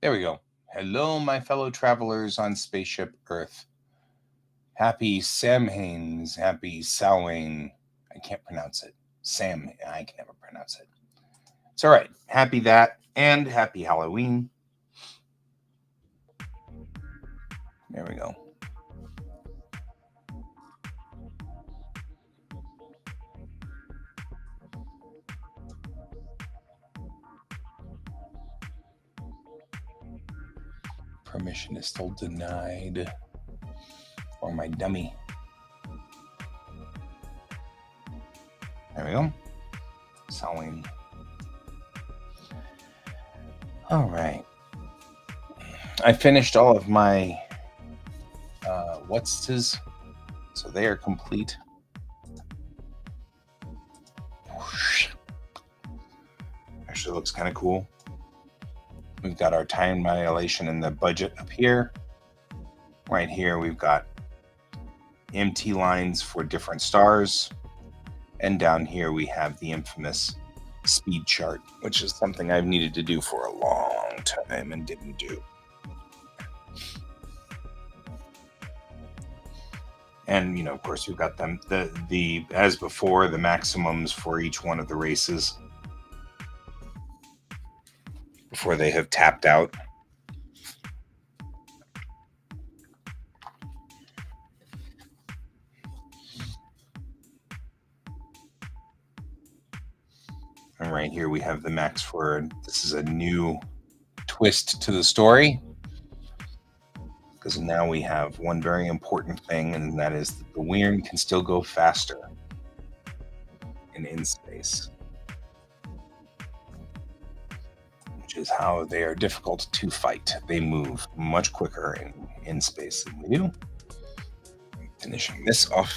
There we go. Hello, my fellow travelers on Spaceship Earth. Happy Samhain, happy Samhain. I can't pronounce it. I can never pronounce it. It's all right. Happy that, and happy Halloween. There we go. Permission is still denied for my dummy. There we go. Sewing. All right. I finished all of my what's-tis, so they are complete. Actually looks kind of cool. We've got our time annihilation in the budget up here. Right here we've got empty lines for different stars. And down here we have the infamous speed chart, which is something I've needed to do for a long time and didn't do. And, you know, of course, we've got them, the as before, the maximums for each one of the races before they have tapped out. And right here we have the max for, this is a new twist to the story, because now we have one very important thing, and that is that the Weird can still go faster in space, which is how they are difficult to fight. They move much quicker in space than we do. Finishing this off.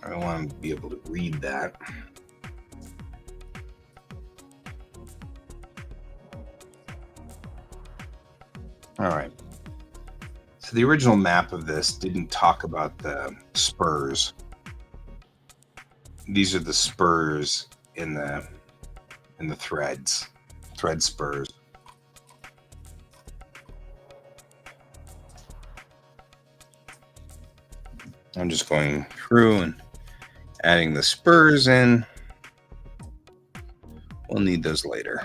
I want to be able to read that. All right. So the original map of this didn't talk about the spurs. These are the spurs in the thread spurs. I'm just going through and adding the spurs in. We'll need those later.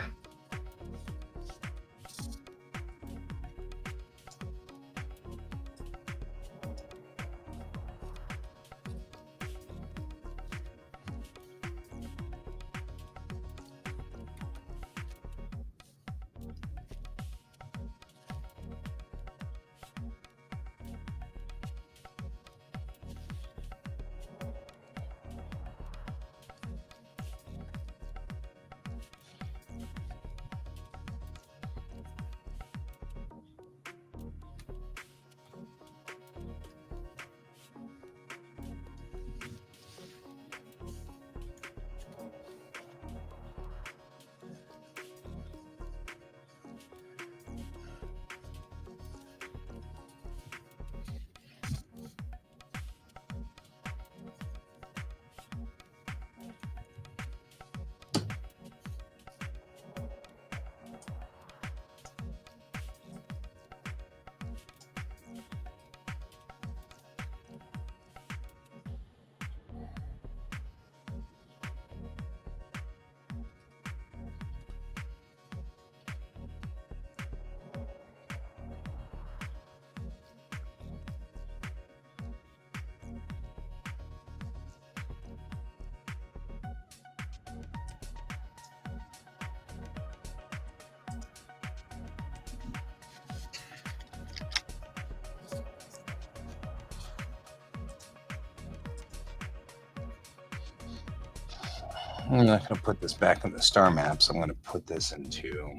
I'm not going to put this back in the star maps. I'm going to put this into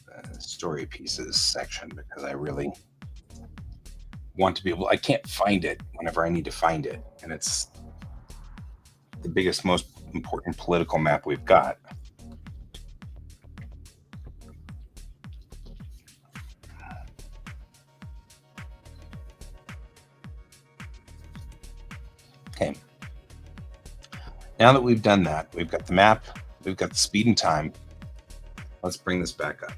the story pieces section because I really want to be able, I can't find it whenever I need to find it. And it's the biggest, most important political map we've got. Okay. Now that we've done that, we've got the map, we've got the speed and time. Let's bring this back up.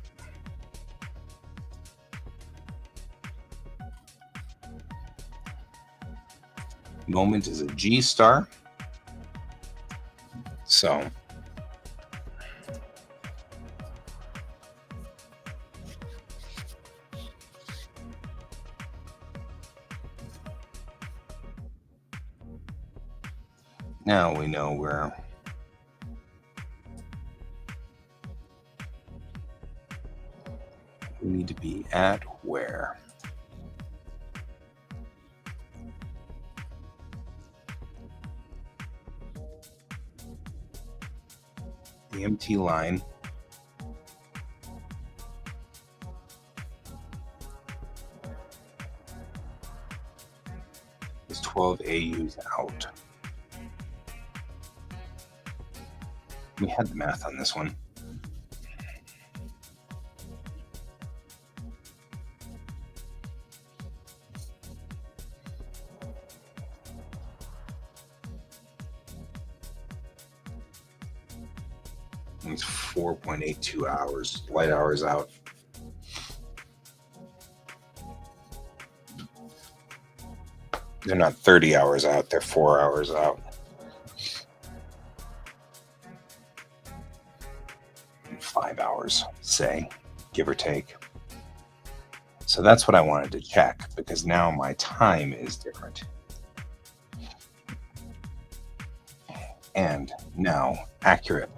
Moment is a G star. So now we know where we need to be at where. The empty line is 12 AUs out. We had the math on this one. It's 4.82 hours, light hours out. They're not 30 hours out, they're 4 hours out. 5 hours, say, give or take. So that's what I wanted to check, because now my time is different. And now accurate.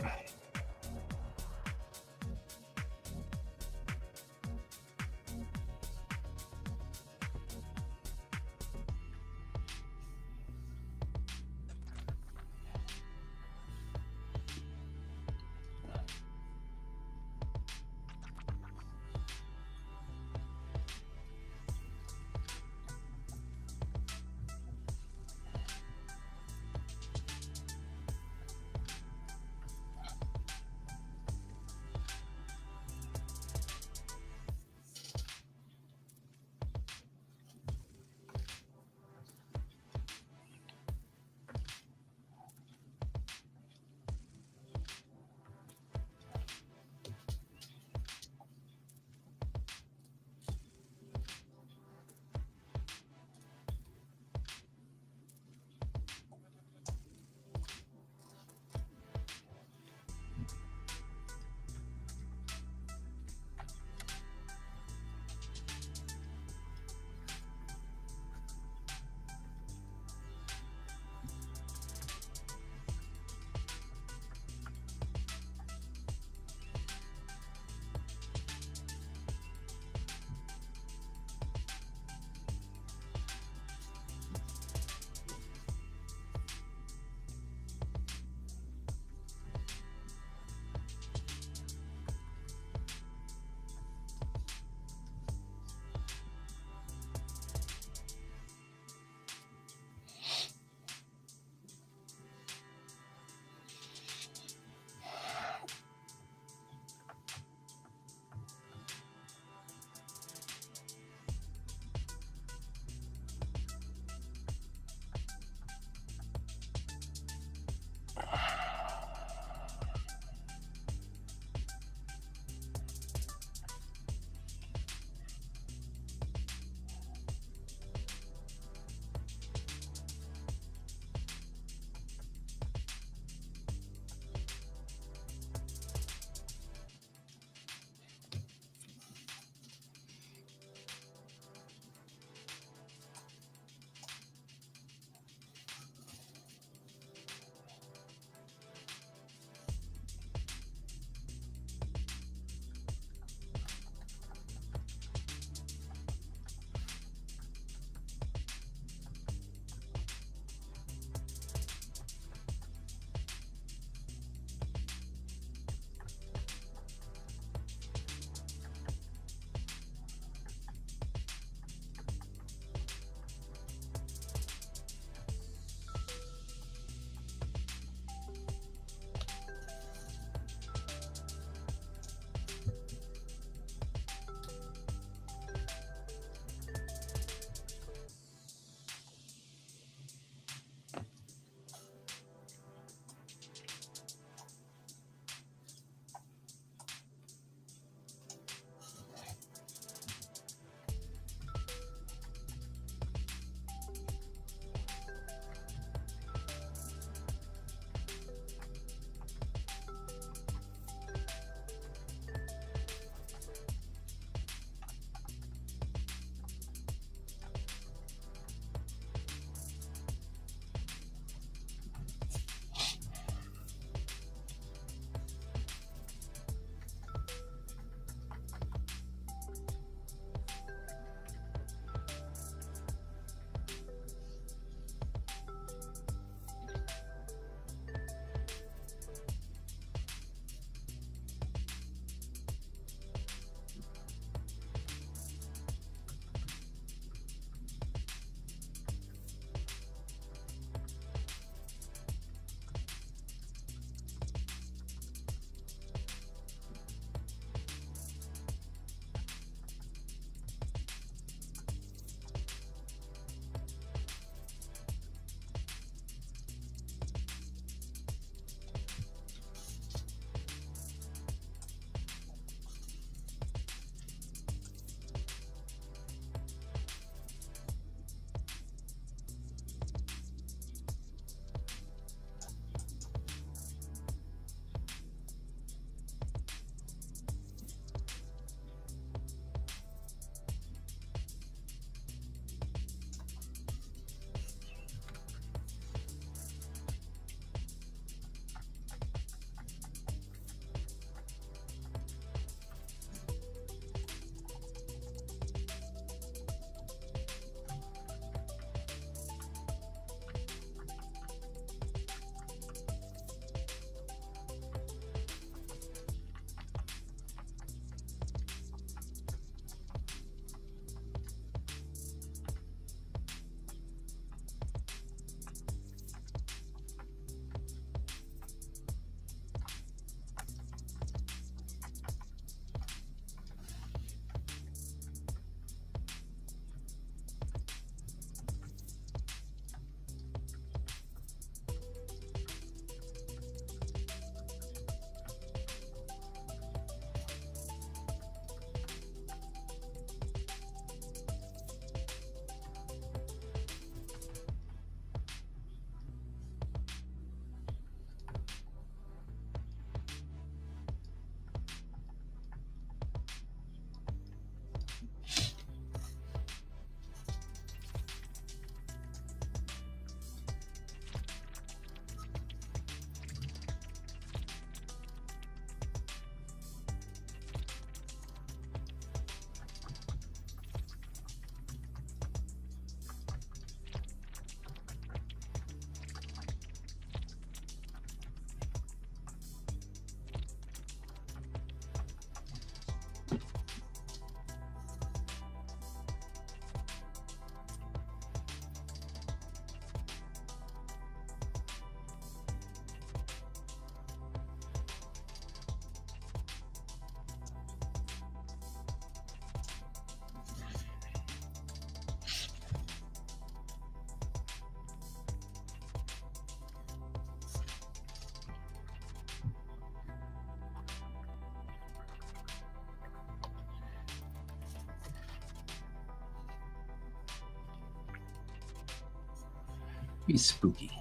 Be spooky.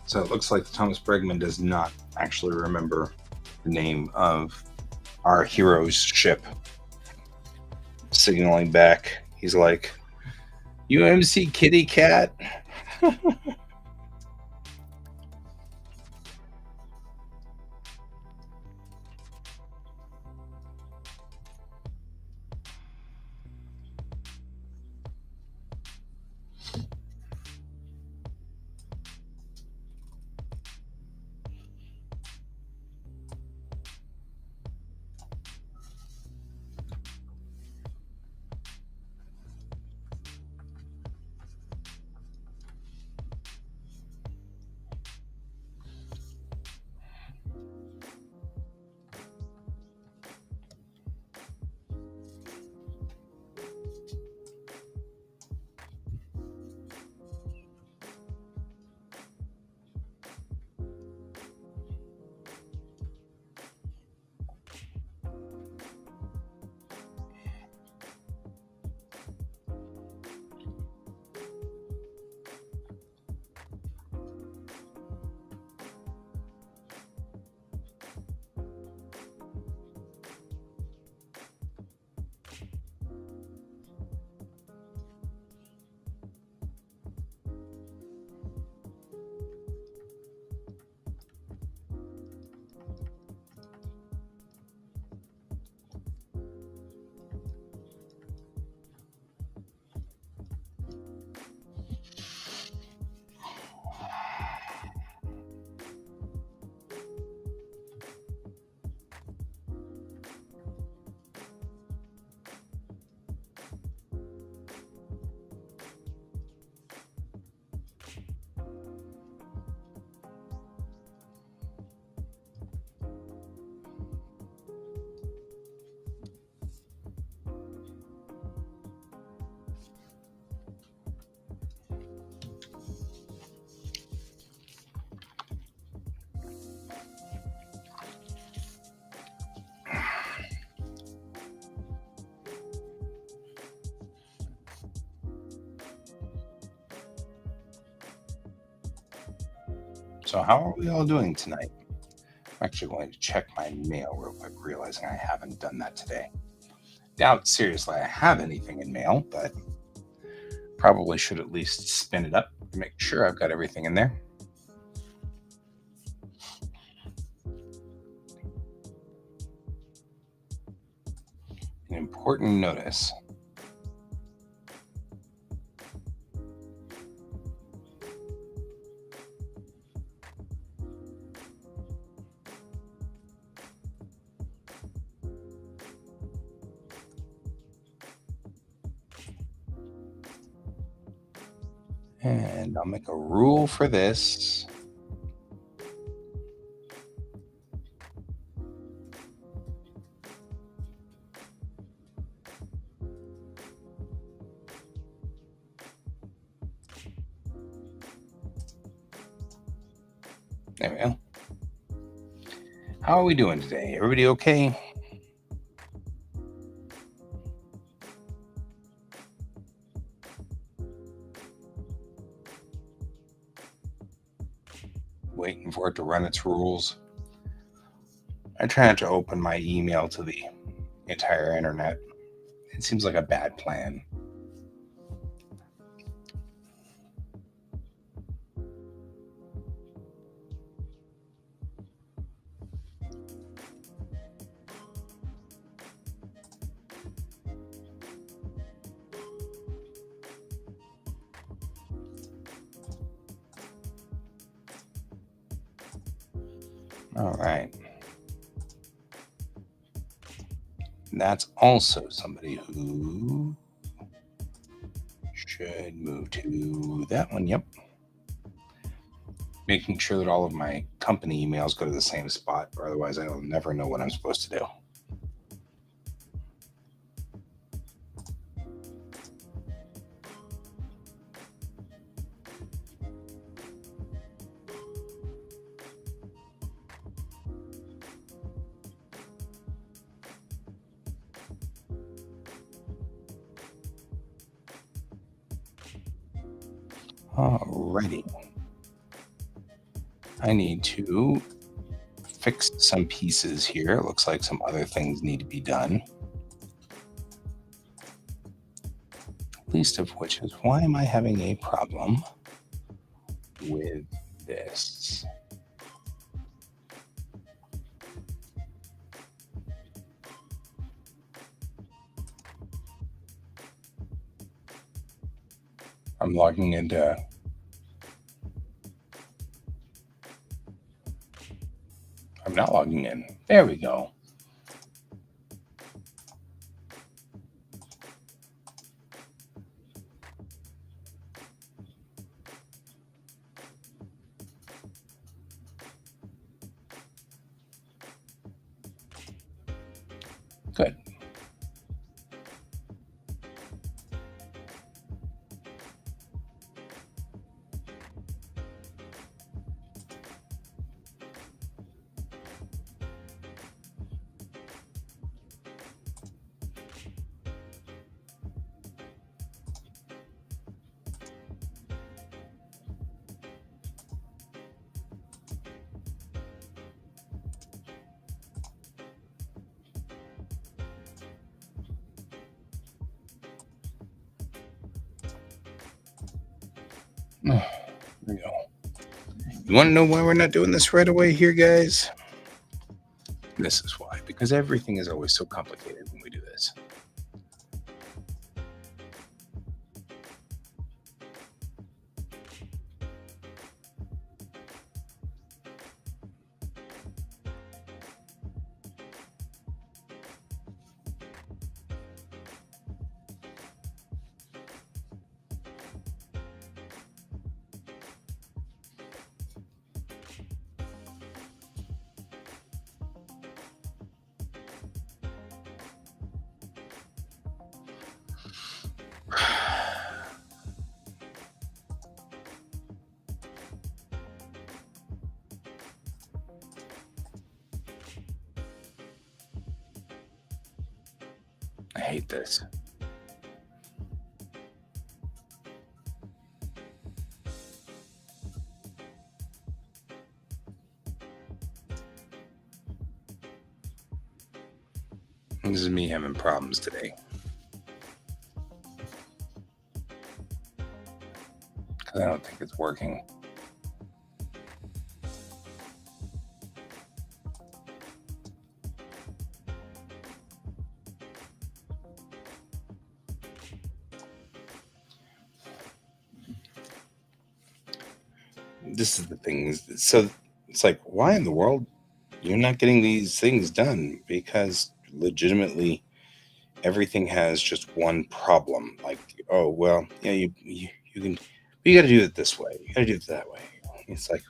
So it looks like Thomas Bregman does not actually remember the name of our hero's ship. Signaling back, he's like, UMC Kitty Cat. So how are we all doing tonight? I'm actually going to check my mail real quick, realizing I haven't done that today. Doubt seriously I have anything in mail, but probably should at least spin it up to make sure I've got everything in there. An important notice. And I'll make a rule for this. There we go. How are we doing today? Everybody okay? Waiting for it to run its rules. I try not to open my email to the entire internet. It seems like a bad plan. All right. That's also somebody who should move to that one. Yep. Making sure that all of my company emails go to the same spot, or otherwise I'll never know what I'm supposed to do. Alrighty. I need to fix some pieces here. It looks like some other things need to be done. Least of which is, why am I having a problem with this? I'm logging into... I'm not logging in. There we go. Good. There we go. You want to know why we're not doing this right away here, guys? This is why. Because everything is always so complicated when we do this. I hate this. This is me having problems today. Because I don't think it's working. This is the thing. So it's like, why in the world you're not getting these things done? Because legitimately everything has just one problem. Like, oh well, yeah, you can, you got to do it this way. You got to do it that way. It's like,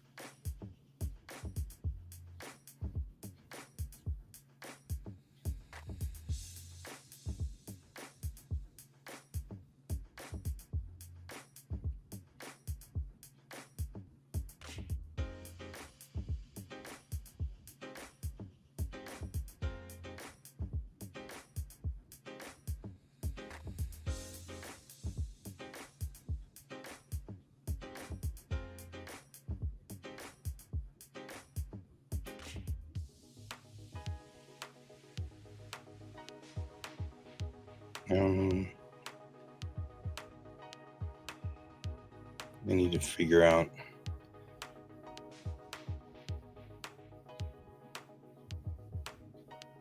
I need to figure out.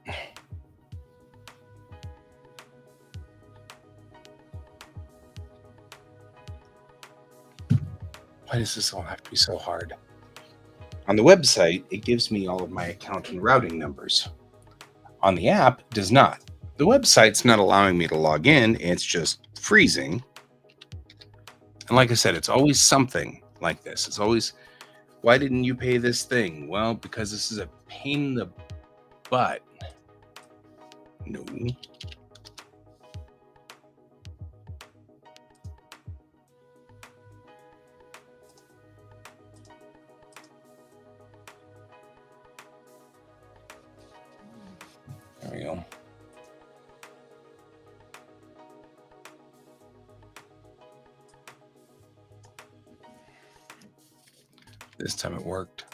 Why does this all have to be so hard? On the website, it gives me all of my account and routing numbers. On the app, it does not. The website's not allowing me to log in. It's just freezing. And like I said, it's always something like this. It's always, why didn't you pay this thing? Well, because this is a pain in the butt. No. There we go. This time it worked.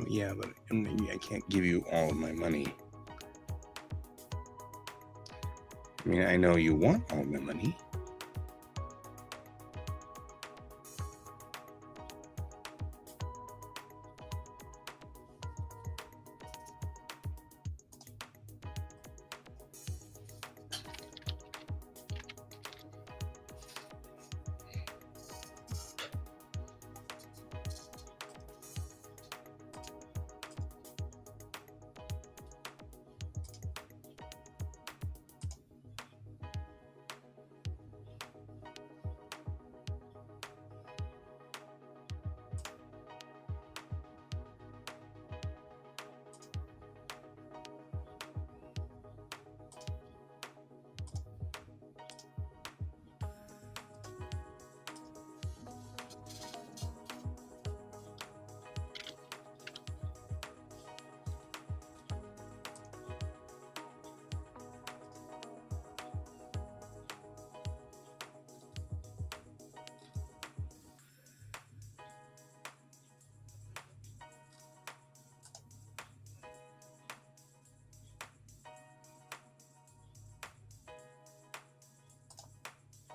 Yeah, but maybe I can't give you all of my money. I mean, I know you want all my money.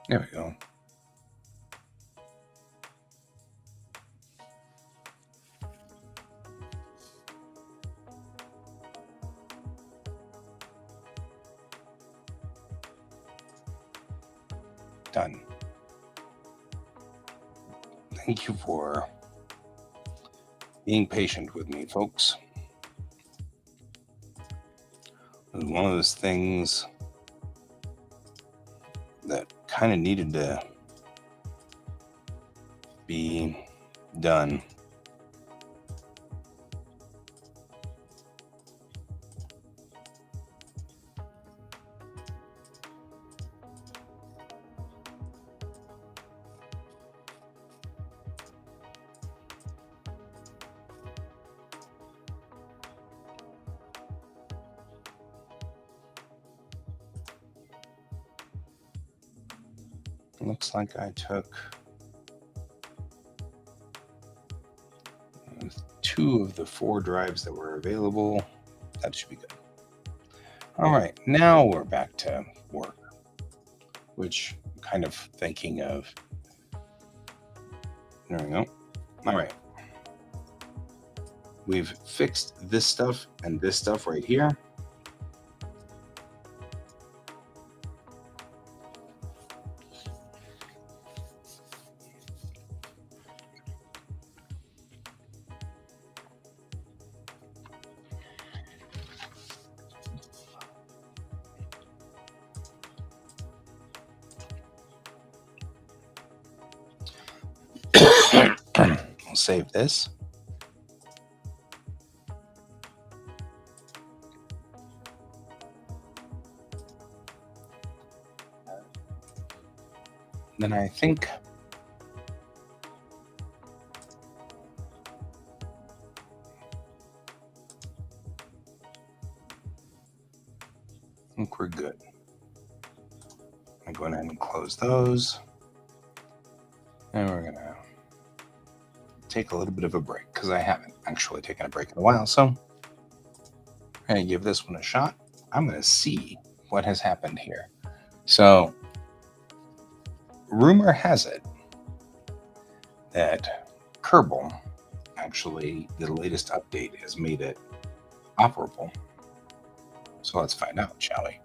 There we go. Done. Thank you for being patient with me, folks. It was one of those things that kind of needed to be done. Looks like I took 2 of the 4 drives that were available. That should be good. All right, now we're back to work, which I'm kind of thinking of. There we go. All right. We've fixed this stuff and this stuff right here. We'll save this. Then I think we're good. I'm going ahead and close those. And we're going to take a little bit of a break because I haven't actually taken a break in a while. So I'm going to give this one a shot. I'm going to see what has happened here. So, rumor has it that Kerbal, actually, the latest update has made it operable. So let's find out, shall we?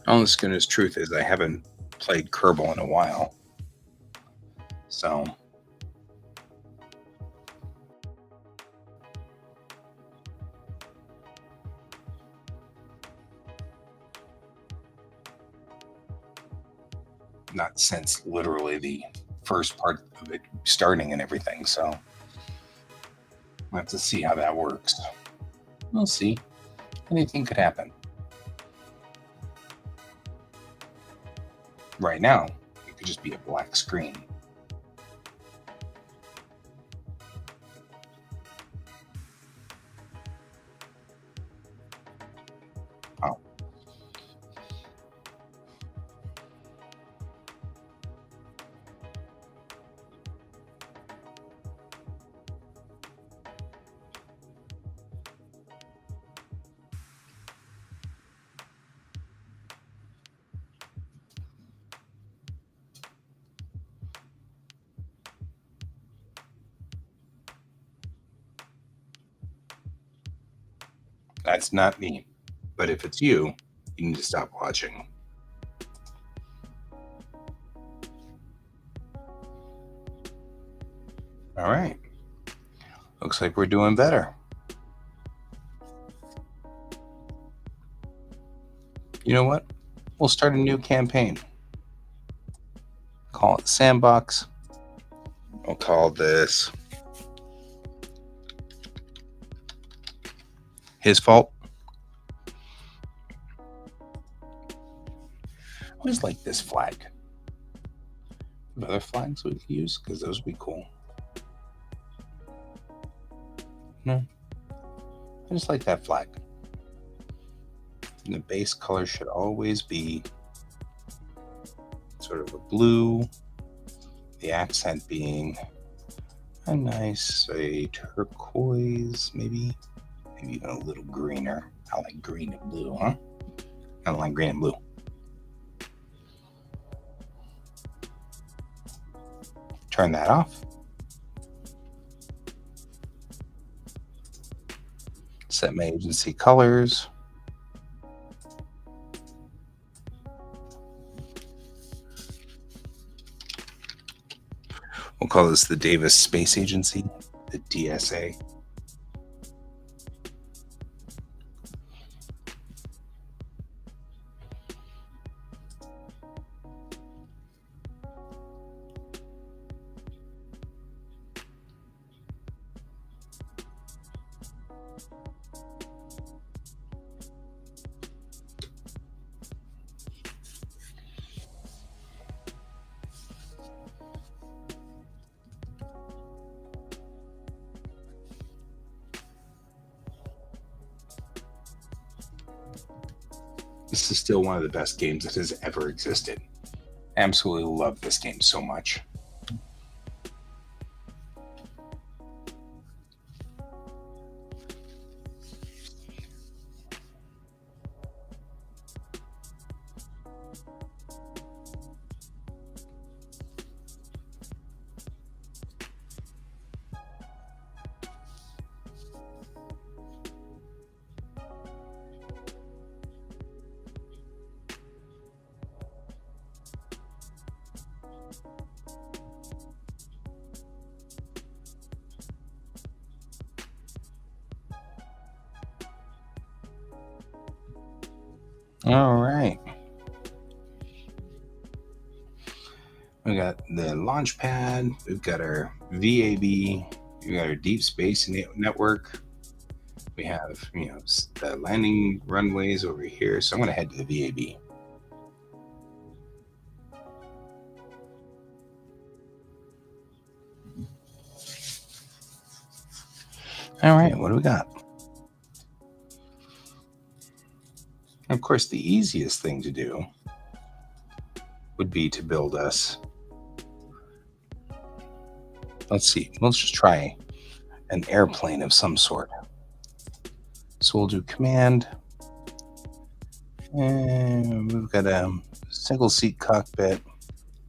Honest goodness truth is I haven't played Kerbal in a while. So not since literally the first part of it starting and everything. So we'll have to see how that works. We'll see. Anything could happen. Right now, it could just be a black screen. Oh. That's not me. But if it's you, you need to stop watching. All right. Looks like we're doing better. You know what? We'll start a new campaign. Call it Sandbox. We'll call this His Fault. I always like this flag. Other flags we could use because those would be cool. No, I just like that flag. And the base color should always be sort of a blue. The accent being a nice, say, turquoise, maybe even a little greener. I like green and blue, huh? I don't like green and blue. Turn that off. Set my agency colors. We'll call this the Davis Space Agency, the DSA. This is still one of the best games that has ever existed. Absolutely love this game so much. All right. We got the launch pad. We've got our VAB. We've got our deep space network. We have, the landing runways over here. So I'm going to head to the VAB. All right. What do we got? Of course, the easiest thing to do would be to build us. Let's see. Let's just try an airplane of some sort. So we'll do command. And we've got a single seat cockpit.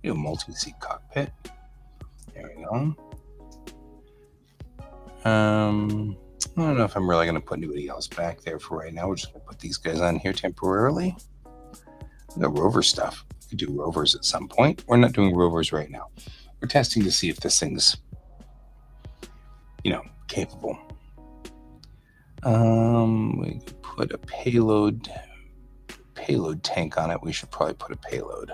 Do a multi-seat cockpit. There we go. I don't know if I'm really going to put anybody else back there for right now. We're just going to put these guys on here temporarily. We got rover stuff. We could do rovers at some point. We're not doing rovers right now. We're testing to see if this thing's, capable. We could put a payload tank on it. We should probably put a payload.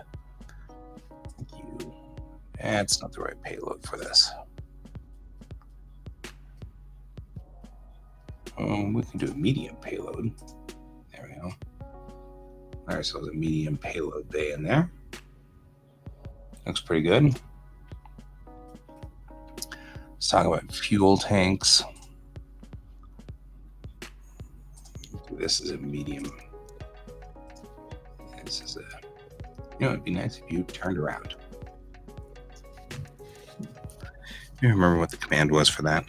That's not the right payload for this. We can do a medium payload. There we go. All right, so there's a medium payload bay in there. Looks pretty good. Let's talk about fuel tanks. This is a medium. This is it'd be nice if you turned around. You remember what the command was for that?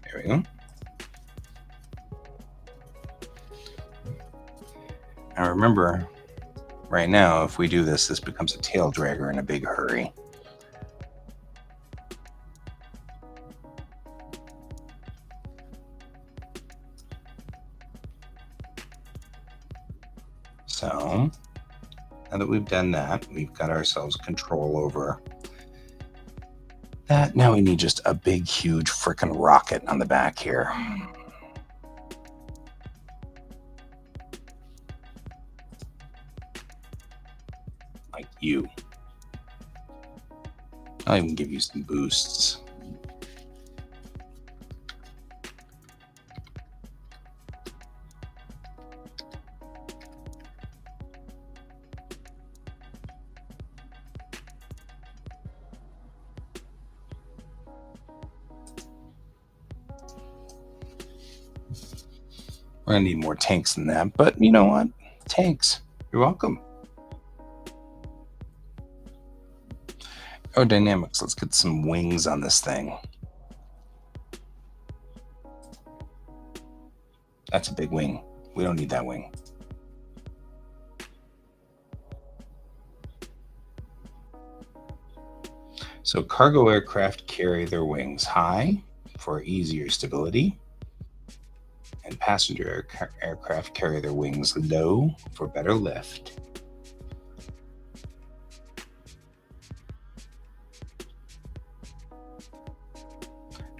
There we go. Now remember, right now, if we do this, this becomes a tail dragger in a big hurry. So, now that we've done that, we've got ourselves control over that. Now we need just a big, huge frickin' rocket on the back here. Like you. I'll even give you some boosts. We're going to need more tanks than that, but you know what? Tanks. You're welcome. Aerodynamics. Let's get some wings on this thing. That's a big wing. We don't need that wing. So cargo aircraft carry their wings high for easier stability, and passenger aircraft carry their wings low for better lift.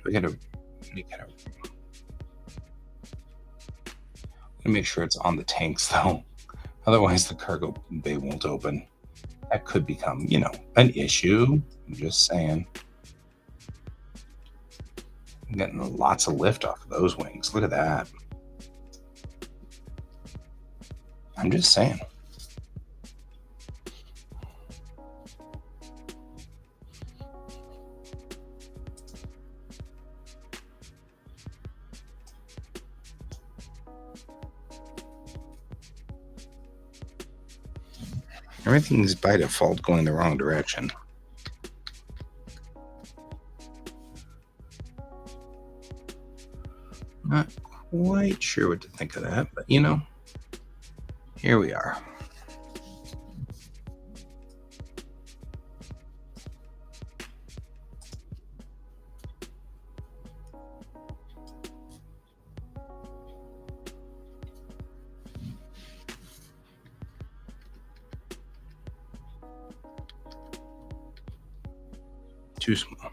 We gotta make sure it's on the tanks though. Otherwise the cargo bay won't open. That could become, an issue. I'm just saying. I'm getting lots of lift off of those wings. Look at that. I'm just saying. Everything's by default going the wrong direction. Not quite sure what to think of that, but here we are. Too small.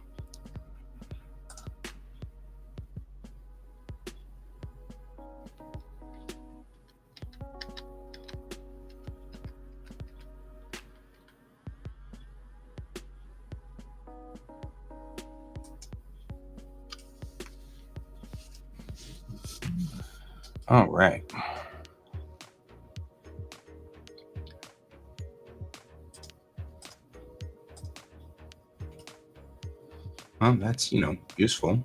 All right. Well, that's, useful.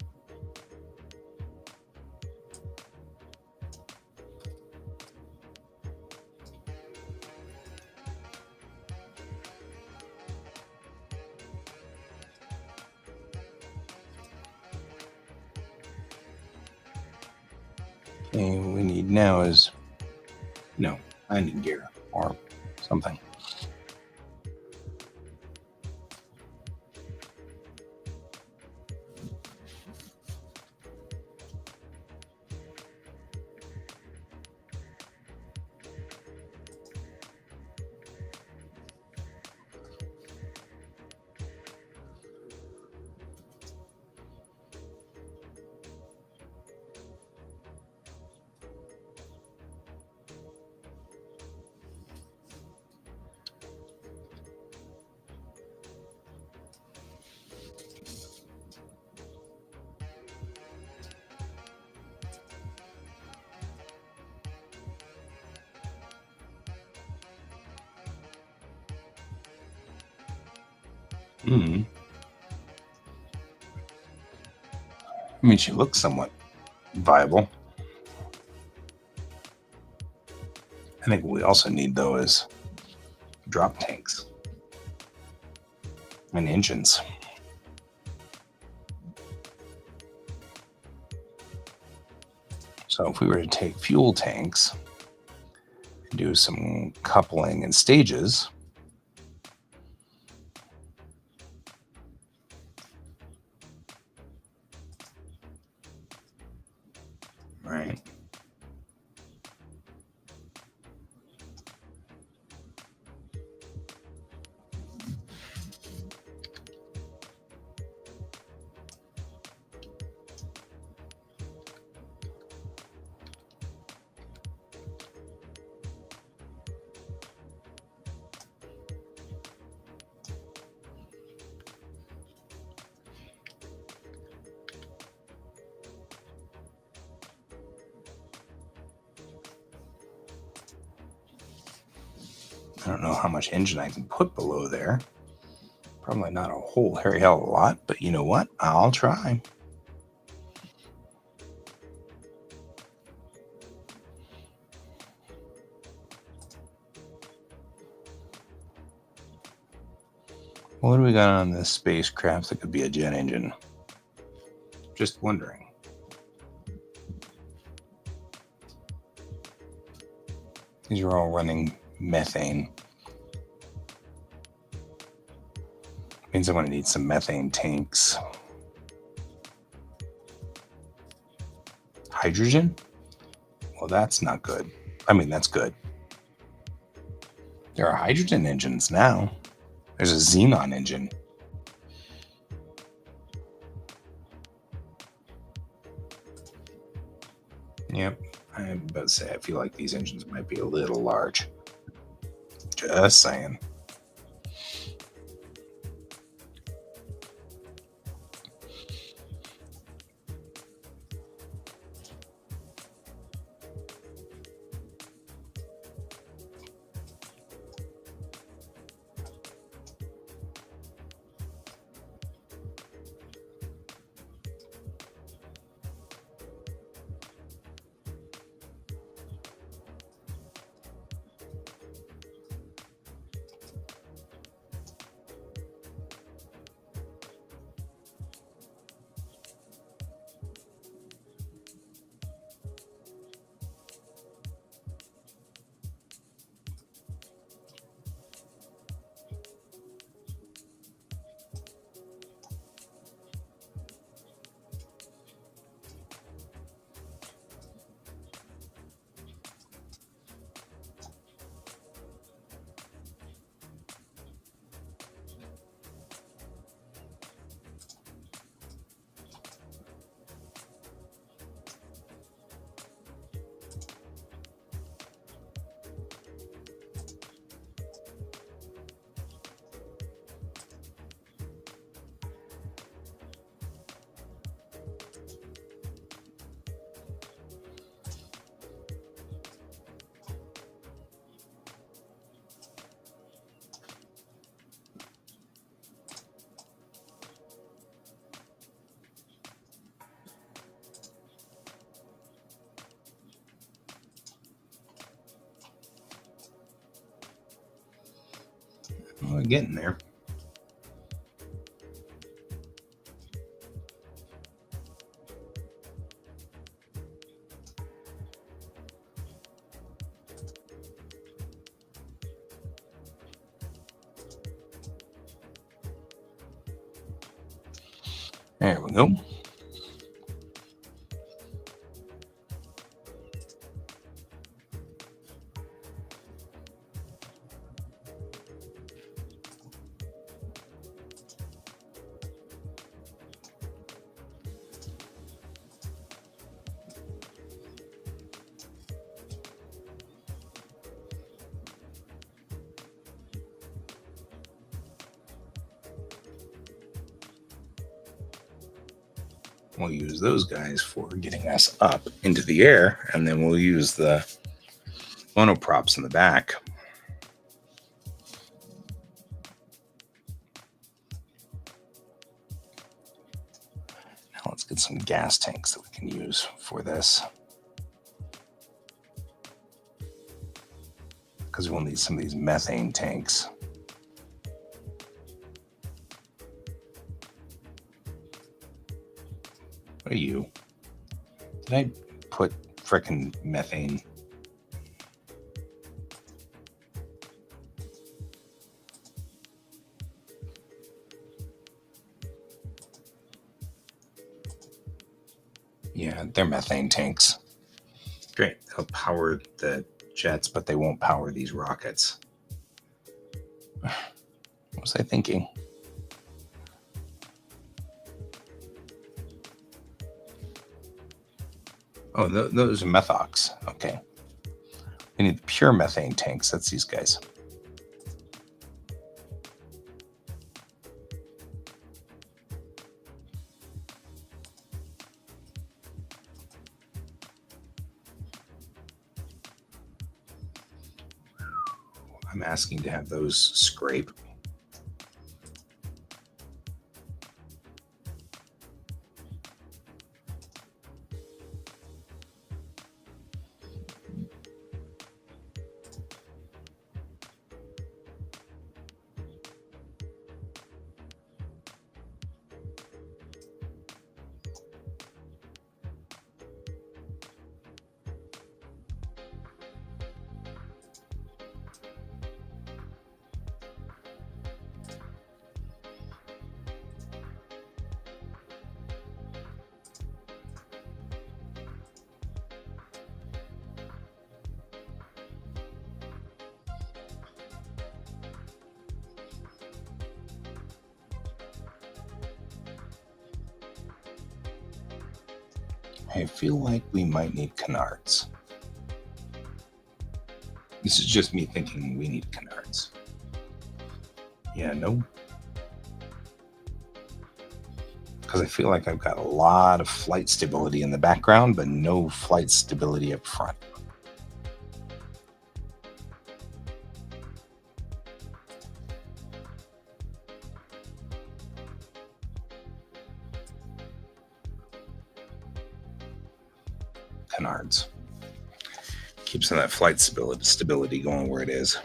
And what we need now is, no, I need gear or something. I mean, she looks somewhat viable. I think what we also need, though, is drop tanks and engines. So if we were to take fuel tanks and do some coupling and stages, right? I don't know how much engine I can put below there. Probably not a whole hairy hell of a lot, but you know what? I'll try. What do we got on this spacecraft that could be a jet engine? Just wondering. These are all running methane. Means I'm going to need some methane tanks. Hydrogen? Well, that's not good. I mean, that's good. There are hydrogen engines now. There's a xenon engine. Yep. I'm about to say, I feel like these engines might be a little large. Just saying. We're getting there. There we go. We'll use those guys for getting us up into the air, and then we'll use the monoprops in the back. Now let's get some gas tanks that we can use for this, because we'll need some of these methane tanks. What are you? Did I put frickin' methane? Yeah, they're methane tanks. Great. They'll power the jets, but they won't power these rockets. What was I thinking? Oh, those are methox. Okay. We need the pure methane tanks. That's these guys. I'm asking to have those scrape. I feel like we might need canards. This is just me thinking we need canards. Yeah, no. Because I feel like I've got a lot of flight stability in the background, but no flight stability up front. Canards. Keeps some of that flight stability going where it is.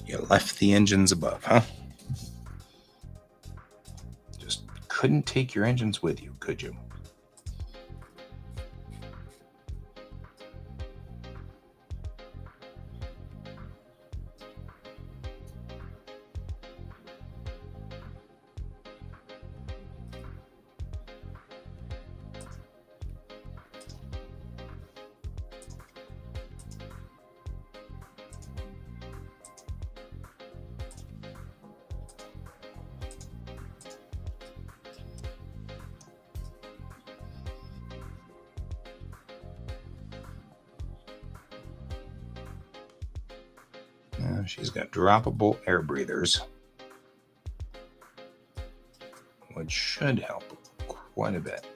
You left the engines above, huh? Just couldn't take your engines with you, could you? She's got droppable air breathers, which should help quite a bit.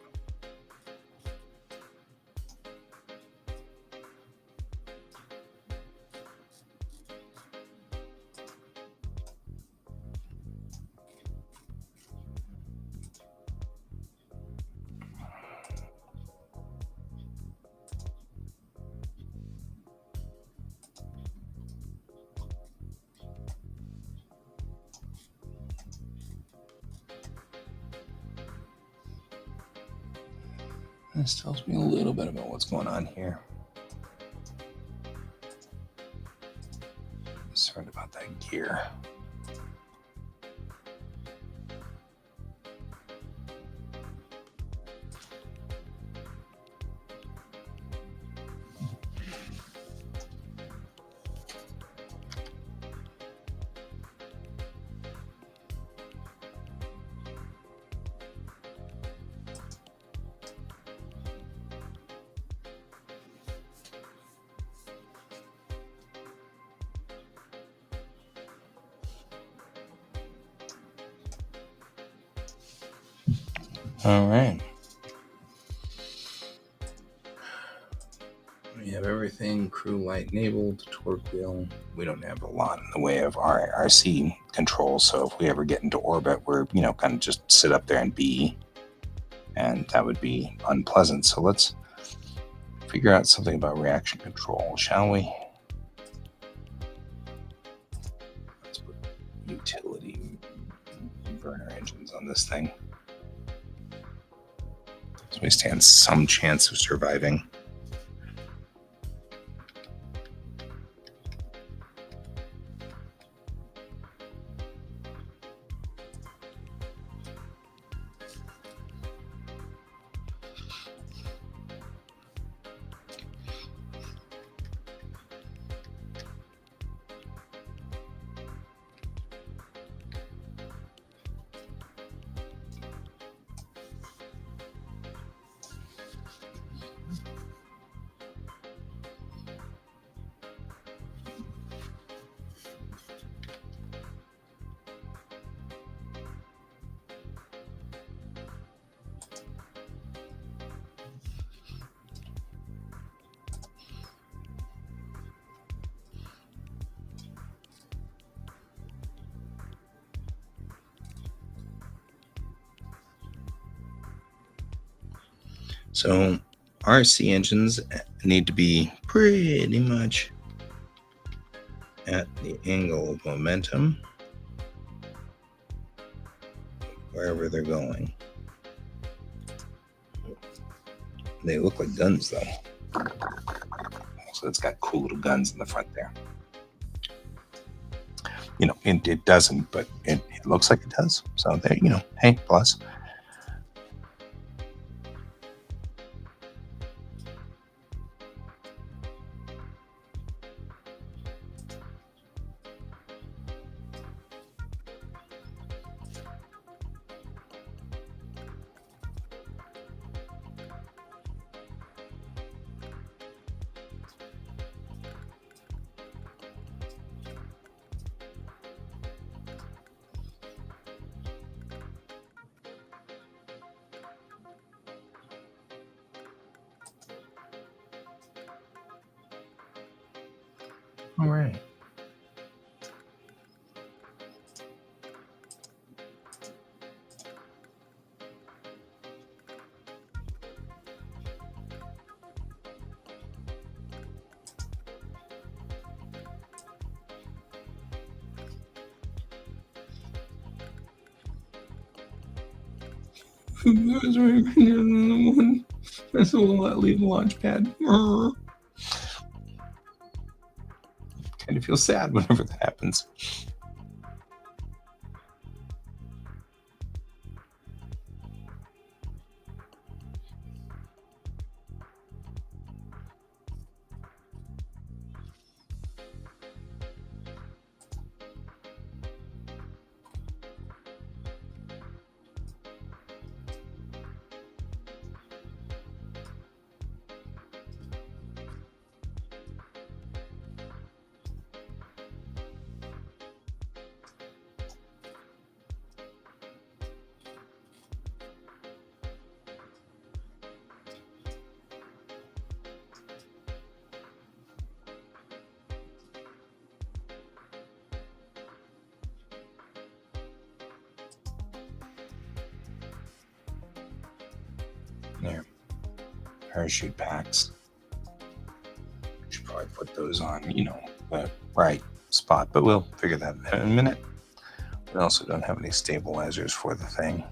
This tells me a little bit about what's going on here. Concerned about that gear. All right. We have everything, crew light enabled, torque wheel. We don't have a lot in the way of RC control, so if we ever get into orbit, we're, kind of just sit up there and be, and that would be unpleasant. So let's figure out something about reaction control, shall we? Let's put utility burner engines on this thing, so we stand some chance of surviving. So RC engines need to be pretty much at the angle of momentum wherever they're going. They look like guns though. So it's got cool little guns in the front there. It doesn't, but it looks like it does. So there, hey, plus. All right. That's a little leave the launch pad. Kind of feel sad whenever that happens. There. Parachute packs. Should probably put those on, the right spot, but we'll figure that out in a minute. We also don't have any stabilizers for the thing.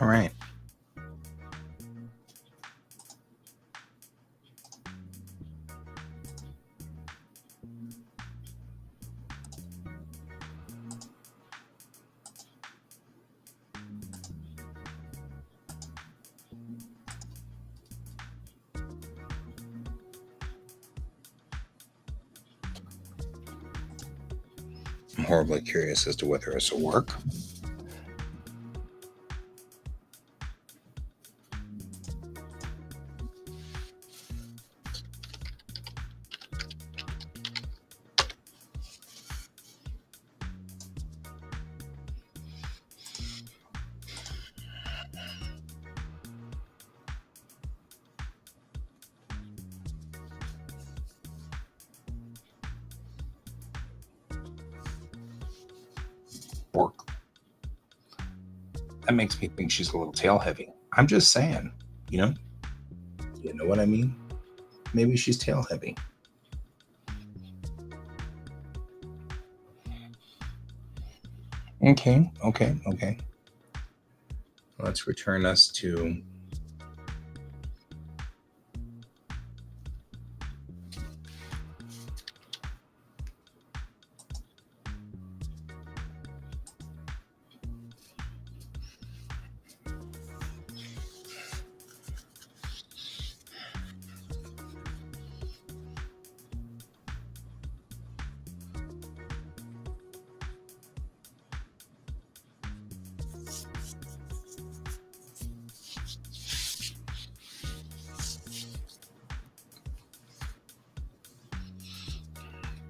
All right. I'm horribly curious as to whether this will work. Work. That makes me think she's a little tail heavy. I'm just saying, you know? You know what I mean? Maybe she's tail heavy. Okay. Let's return us to...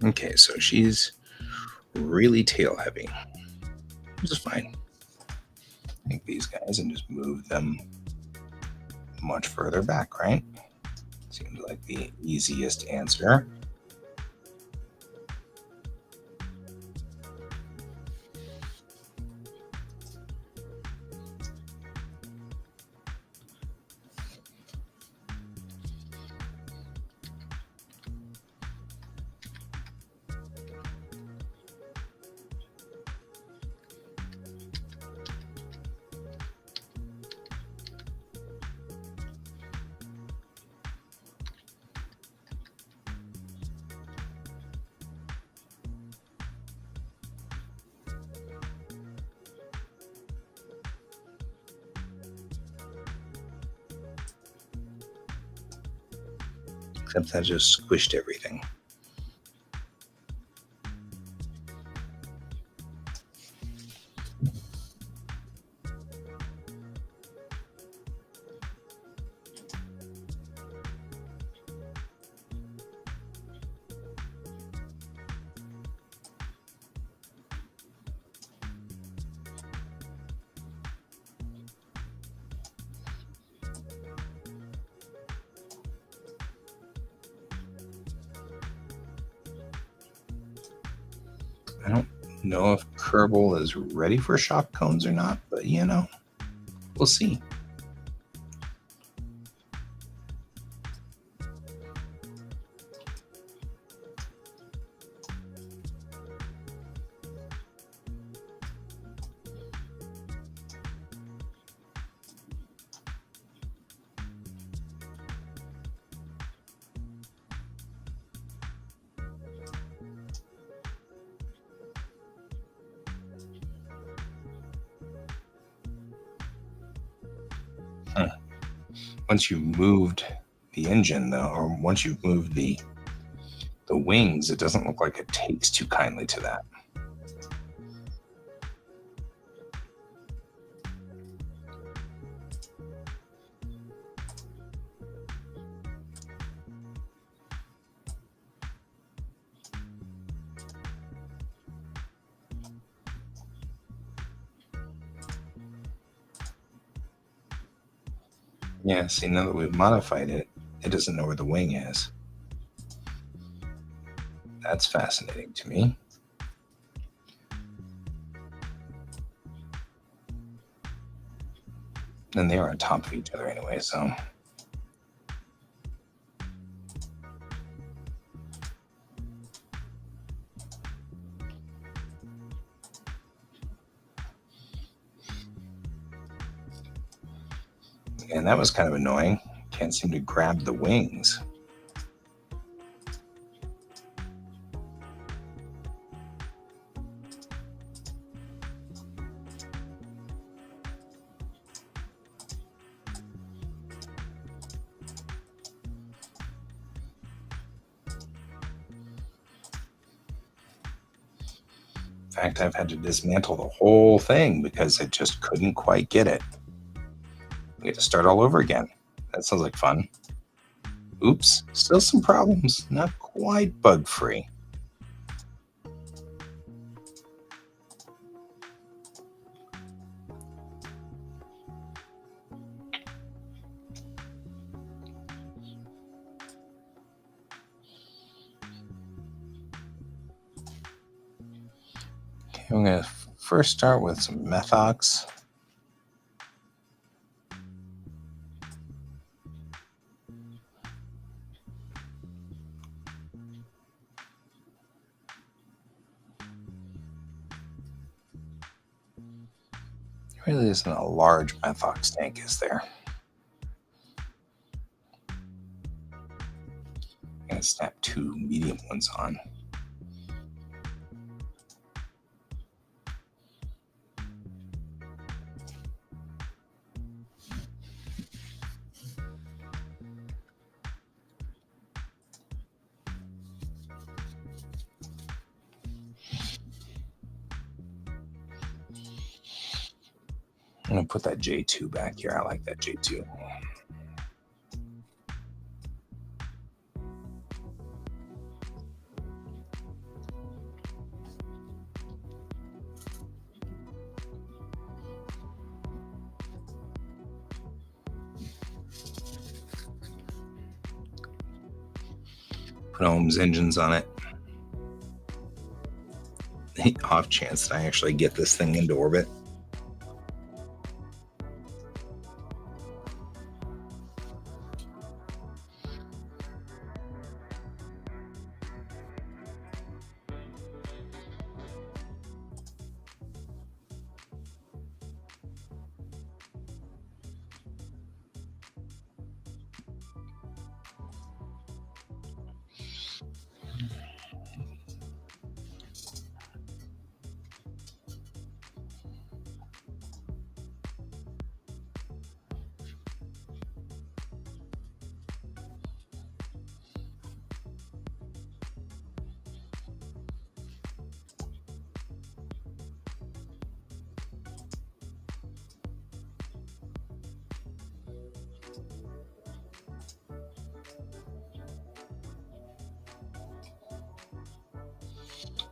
Okay, so she's really tail heavy. Which is fine. Take these guys and just move them much further back, right? Seems like the easiest answer. Except that just squished everything. I don't know if Kerbal is ready for shock cones or not, but we'll see. Once you moved the engine, though, or once you've moved the wings, it doesn't look like it takes too kindly to that. Yeah, see, now that we've modified it, it doesn't know where the wing is. That's fascinating to me. And they are on top of each other anyway, so... And that was kind of annoying. Can't seem to grab the wings. In fact, I've had to dismantle the whole thing because I just couldn't quite get it. We had to start all over again. That sounds like fun. Oops, still some problems. Not quite bug-free. Okay, I'm going to first start with some methox. There really isn't a large methox tank, is there? I'm going to snap 2 medium ones on. I'm going to put that J2 back here. I like that J2. Put Ohm's engines on it. The off chance that I actually get this thing into orbit.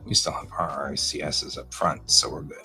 We still have our RCSs up front, so we're good.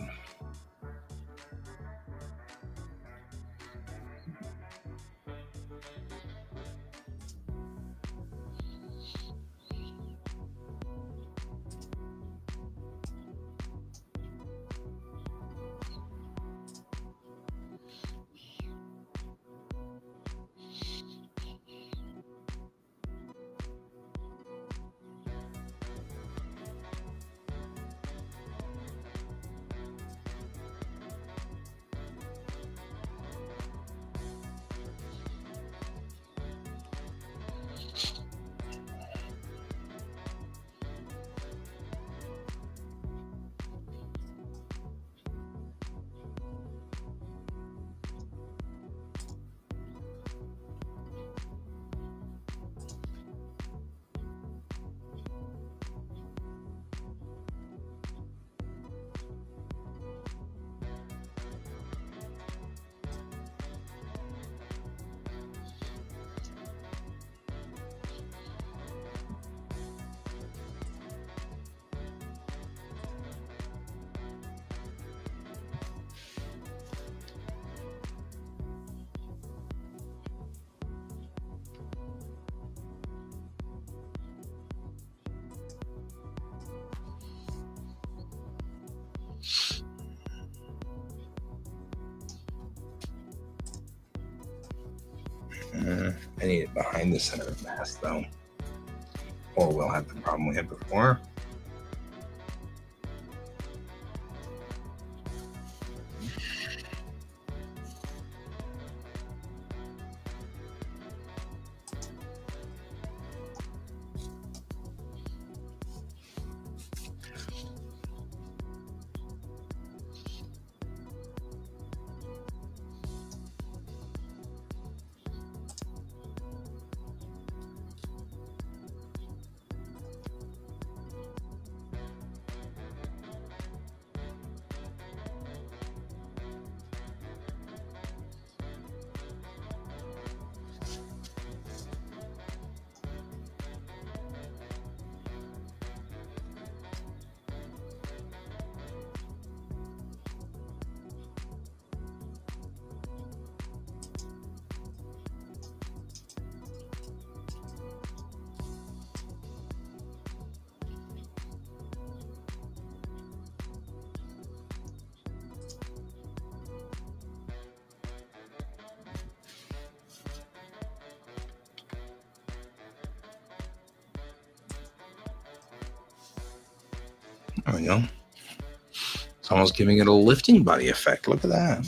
I need it behind the center of mass, though, or we'll have the problem we had before. There we go. It's almost giving it a lifting body effect. Look at that.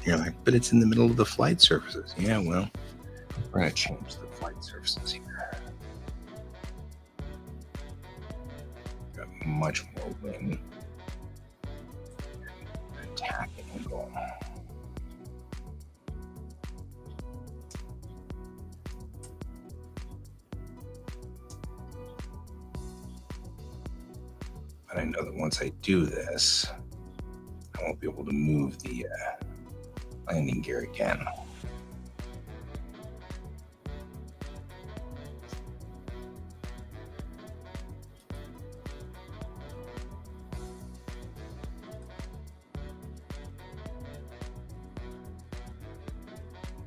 You're like, but it's in the middle of the flight surfaces. Yeah, well, we're going to change the flight surfaces here. Got much more wing. Attack angle. But I know that once I do this, I won't be able to move the landing gear again.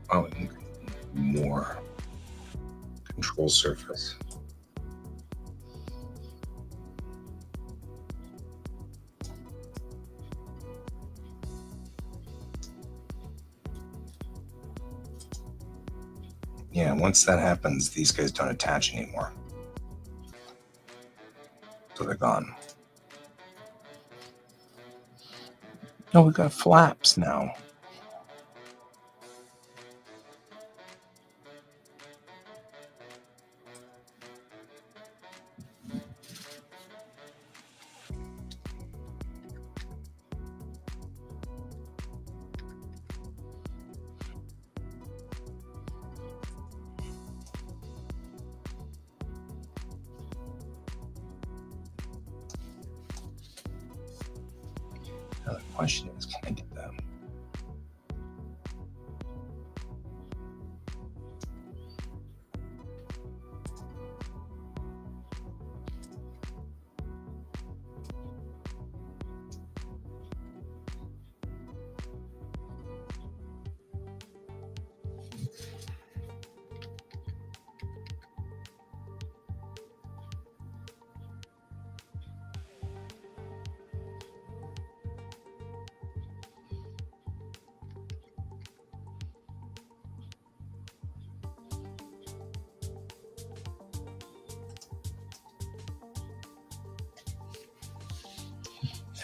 Oh, more control surface. Yeah, once that happens, these guys don't attach anymore. So they're gone. Oh, we got flaps now. Now the question is, can I get them?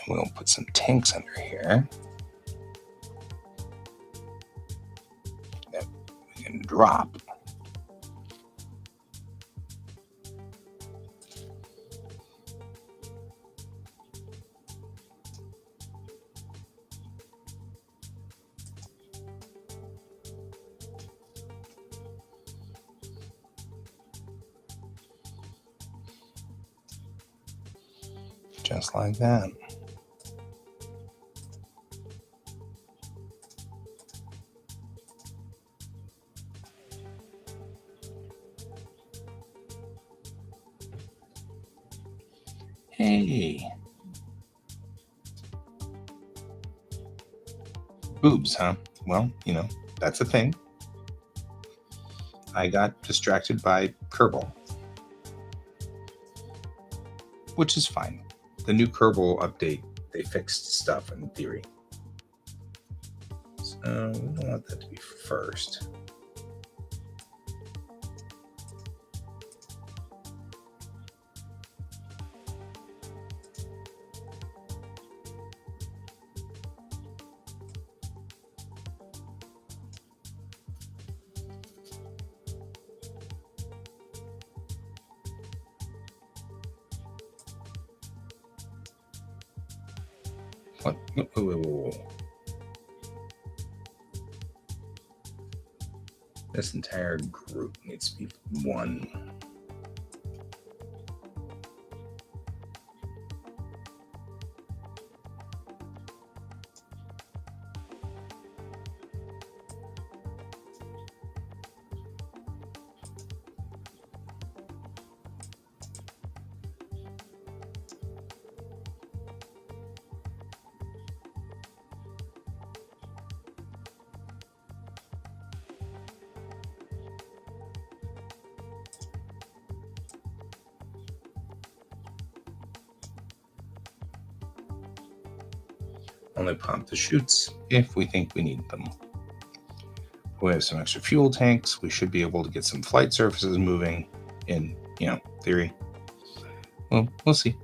We'll put some tanks under here that we can drop. Just like that. Hey. Boobs, huh? Well, you know, that's a thing. I got distracted by Kerbal, which is fine. The new Kerbal update, they fixed stuff in theory. So we don't want that to be first. What? Whoa. This entire group needs to be one. Only pump the chutes if we think we need them. We have some extra fuel tanks. We should be able to get some flight surfaces moving in, theory. Well, we'll see.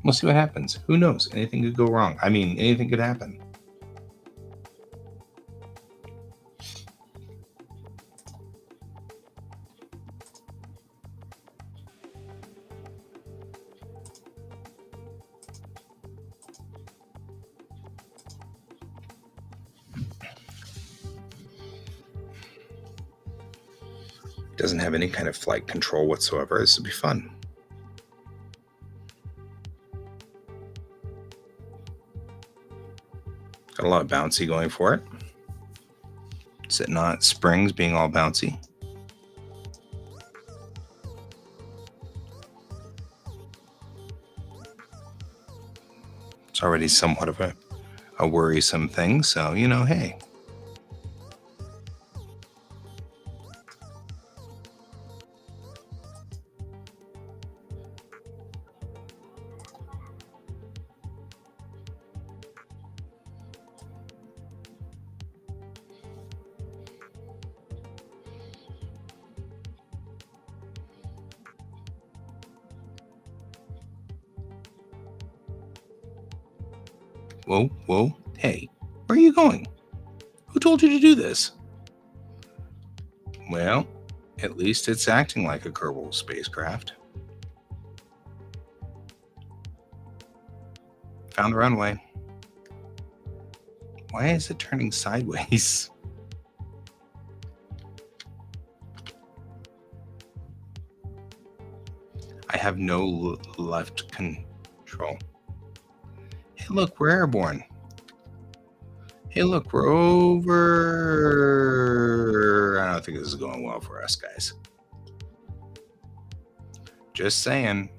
We'll see what happens. Who knows? Anything could go wrong. I mean, anything could happen. Doesn't have any kind of flight control whatsoever. This would be fun. Got a lot of bouncy going for it. Sitting on springs, being all bouncy. It's already somewhat of a worrisome thing, so, hey. Whoa, hey, where are you going? Who told you to do this? Well, at least it's acting like a Kerbal spacecraft. Found the runway. Why is it turning sideways? I have no left control. Hey, look, we're airborne. Hey, look, we're over. I don't think this is going well for us, guys. Just saying.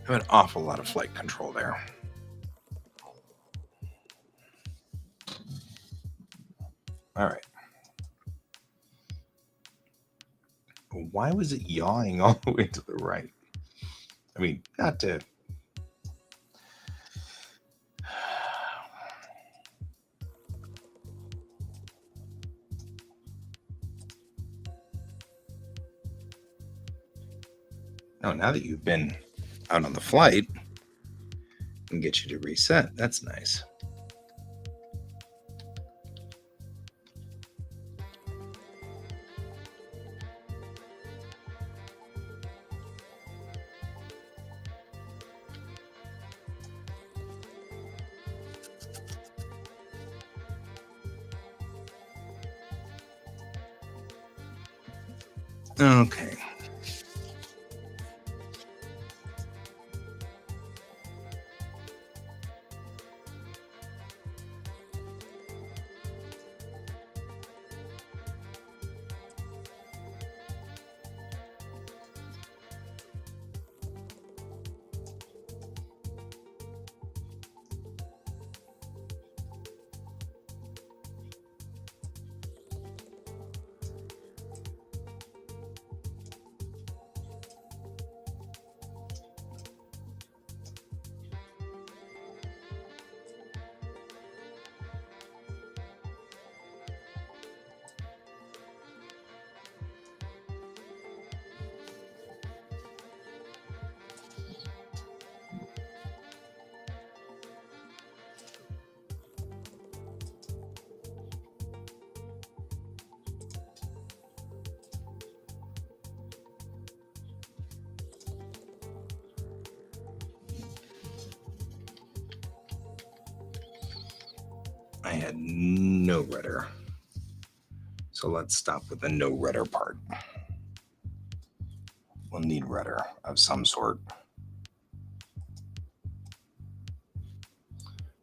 I have an awful lot of flight control there. All right. Why was it yawing all the way to the right? I mean, not to... No, now that you've been out on the flight, I can get you to reset. That's nice. Okay. I had no rudder. So let's stop with the no rudder part. We'll need rudder of some sort.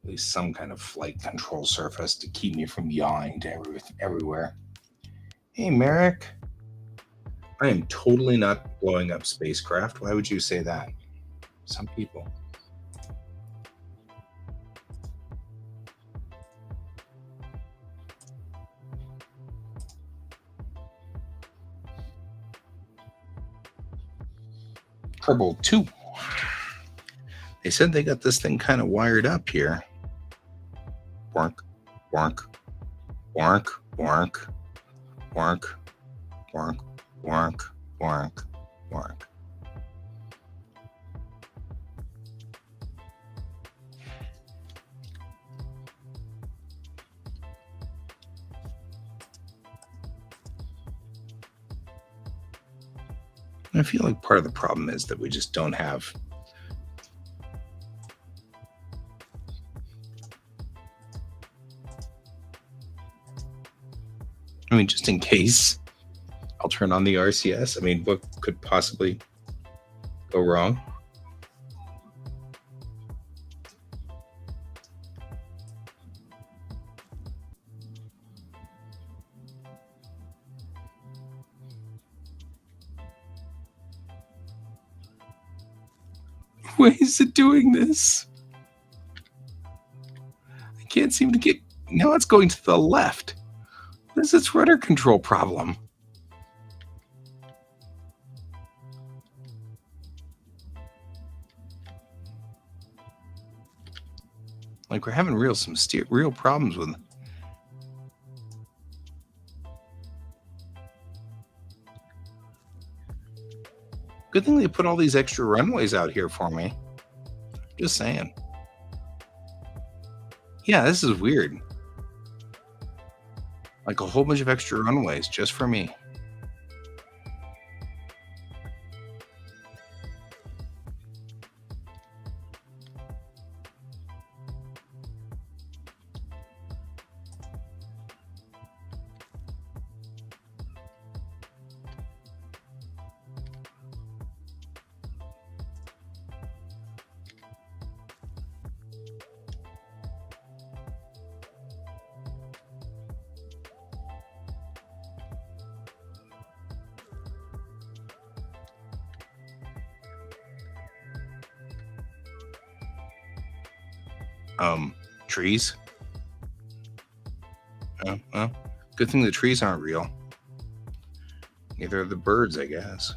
At least some kind of flight control surface to keep me from yawing to everywhere. Hey, Merrick. I am totally not blowing up spacecraft. Why would you say that? Some people. Kerbal 2. They said they got this thing kind of wired up here. Bork, bork, bork, bork, bork, bork, bork, bork, bork. I feel like part of the problem is that we just don't have just in case, I'll turn on the RCS. What could possibly go wrong? Why is it doing this? I can't seem to get... Now it's going to the left. What is its rudder control problem? Like, we're having real problems with... Good thing they put all these extra runways out here for me. Just saying. Yeah, this is weird. Like a whole bunch of extra runways just for me. Trees. Well, good thing the trees aren't real. Neither are the birds, I guess.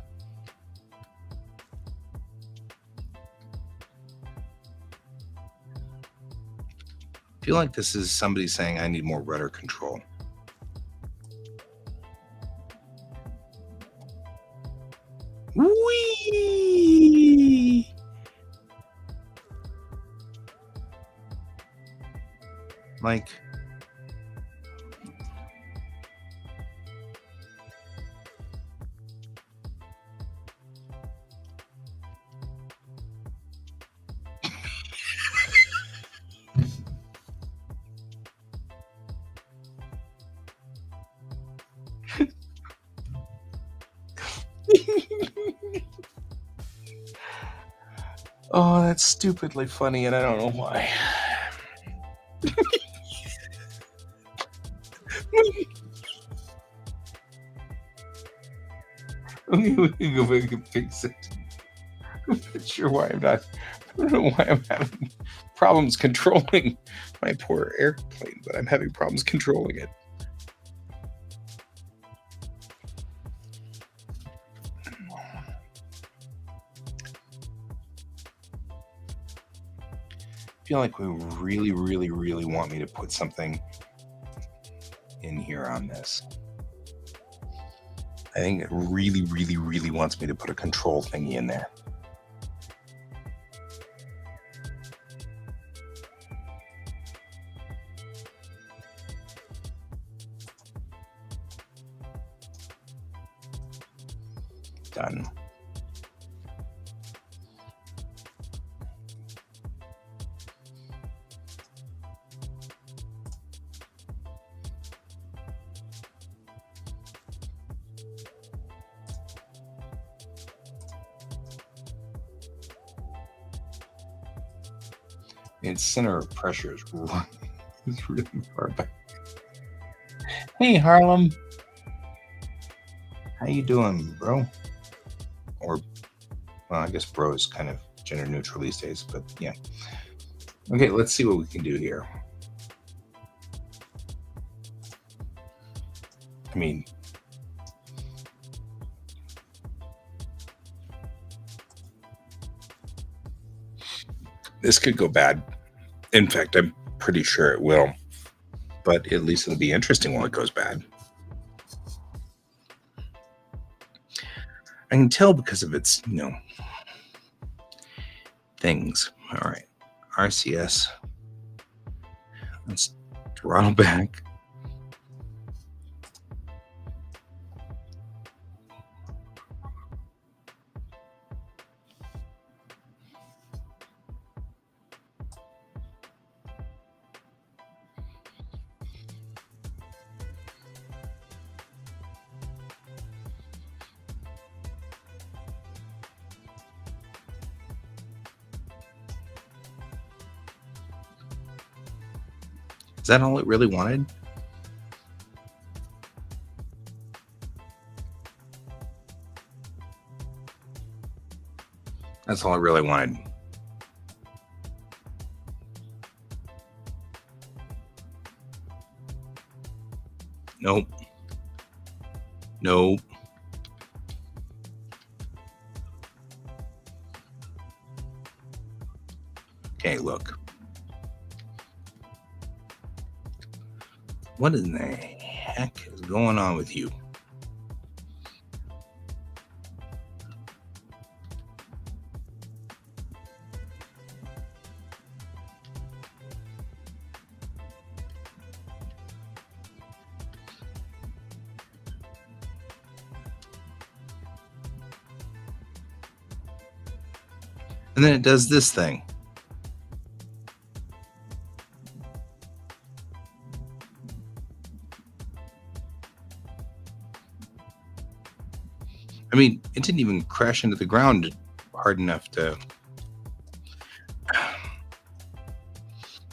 I feel like this is somebody saying I need more rudder control. Whee! Like... Oh, that's stupidly funny, and I don't know why. We can go back and fix it. I'm not sure why I'm not. I don't know why I'm having problems controlling my poor airplane, but I'm having problems controlling it. I feel like we really, really, really want me to put something in here on this. I think it really, really, really wants me to put a control thingy in there. Done. Its center of pressure is really far back. Hey, Harlem. How you doing, bro? Or, well, I guess bro is kind of gender neutral these days, but yeah. Okay, let's see what we can do here. I mean, this could go bad. In fact, I'm pretty sure it will. But at least it'll be interesting while it goes bad. I can tell because of its, things. All right. RCS. Let's throttle back. Is that all it really wanted? That's all I really wanted. Nope. Nope. Okay, look. What in the heck is going on with you? And then it does this thing. I mean, it didn't even crash into the ground hard enough to...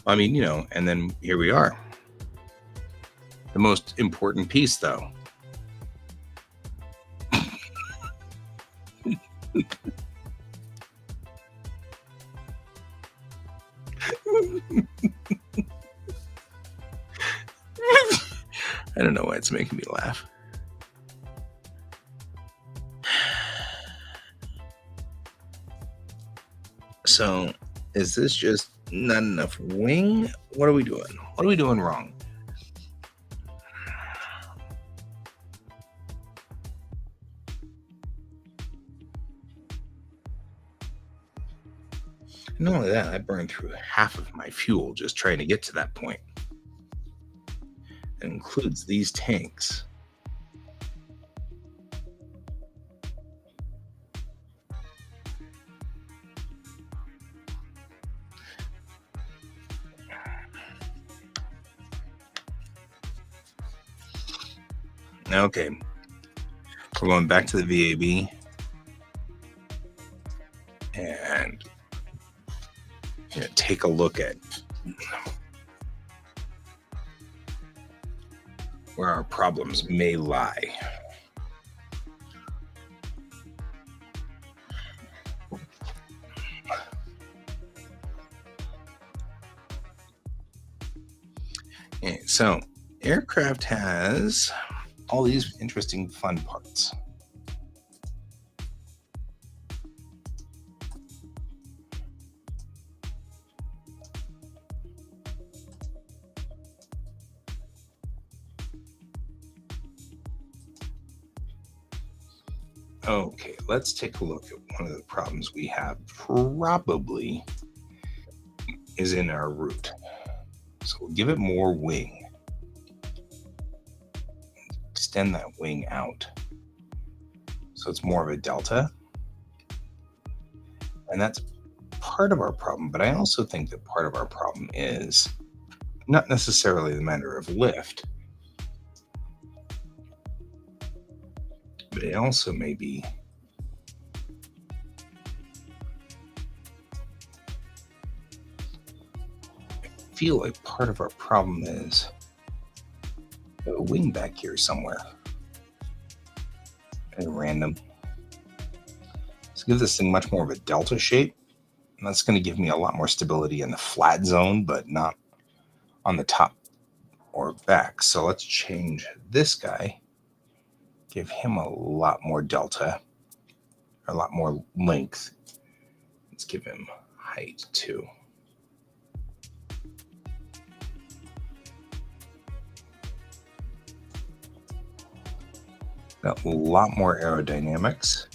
I mean, and then here we are. The most important piece, though. I don't know why it's making me laugh. So, is this just not enough wing? What are we doing? What are we doing wrong? Not only that, I burned through half of my fuel just trying to get to that point. It includes these tanks. Okay, we're going back to the VAB. take a look at where our problems may lie. Okay, so aircraft has all these interesting fun parts. Okay, let's take a look at one of the problems we have. Probably is in our root. So we'll give it more wing. Extend that wing out. So it's more of a delta. And that's part of our problem. But I also think that part of our problem is not necessarily the matter of lift, but it also may be I feel like part of our problem is a wing back here somewhere at random. So give this thing much more of a delta shape, and that's going to give me a lot more stability in the flat zone, but not on the top or back. So let's change this guy, give him a lot more delta, a lot more length. Let's give him height too. Got a lot more aerodynamics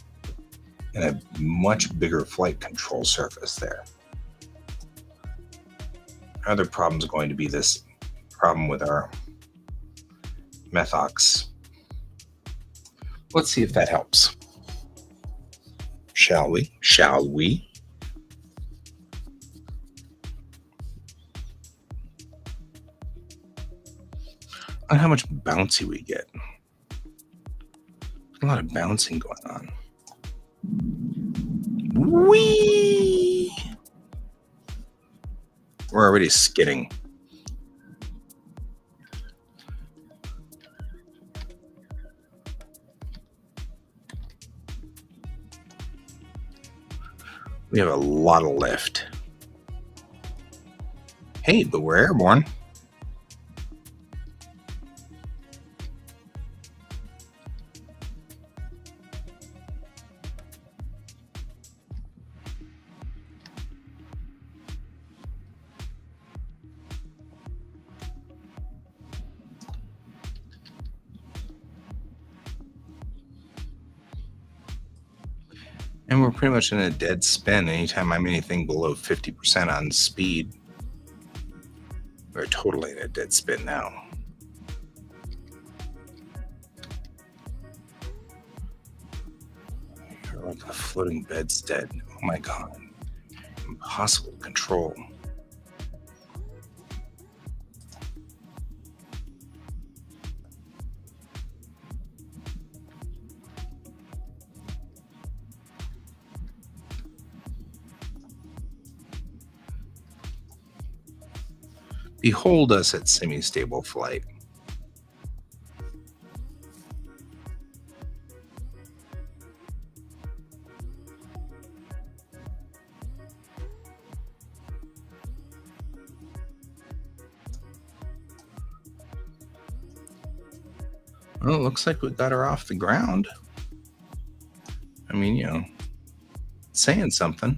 and a much bigger flight control surface there. Other problem is going to be this problem with our methox. Let's see if that helps. Shall we? Shall we? On how much bouncy we get. A lot of bouncing going on. Whee! We're already skidding. We have a lot of lift. Hey, but we're airborne. And we're pretty much in a dead spin anytime I'm anything below 50% on speed. We're totally in a dead spin now. You're like a floating bedstead. Oh my God. Impossible to control. Behold us at semi-stable flight. Well, it looks like we got her off the ground. I mean, saying something.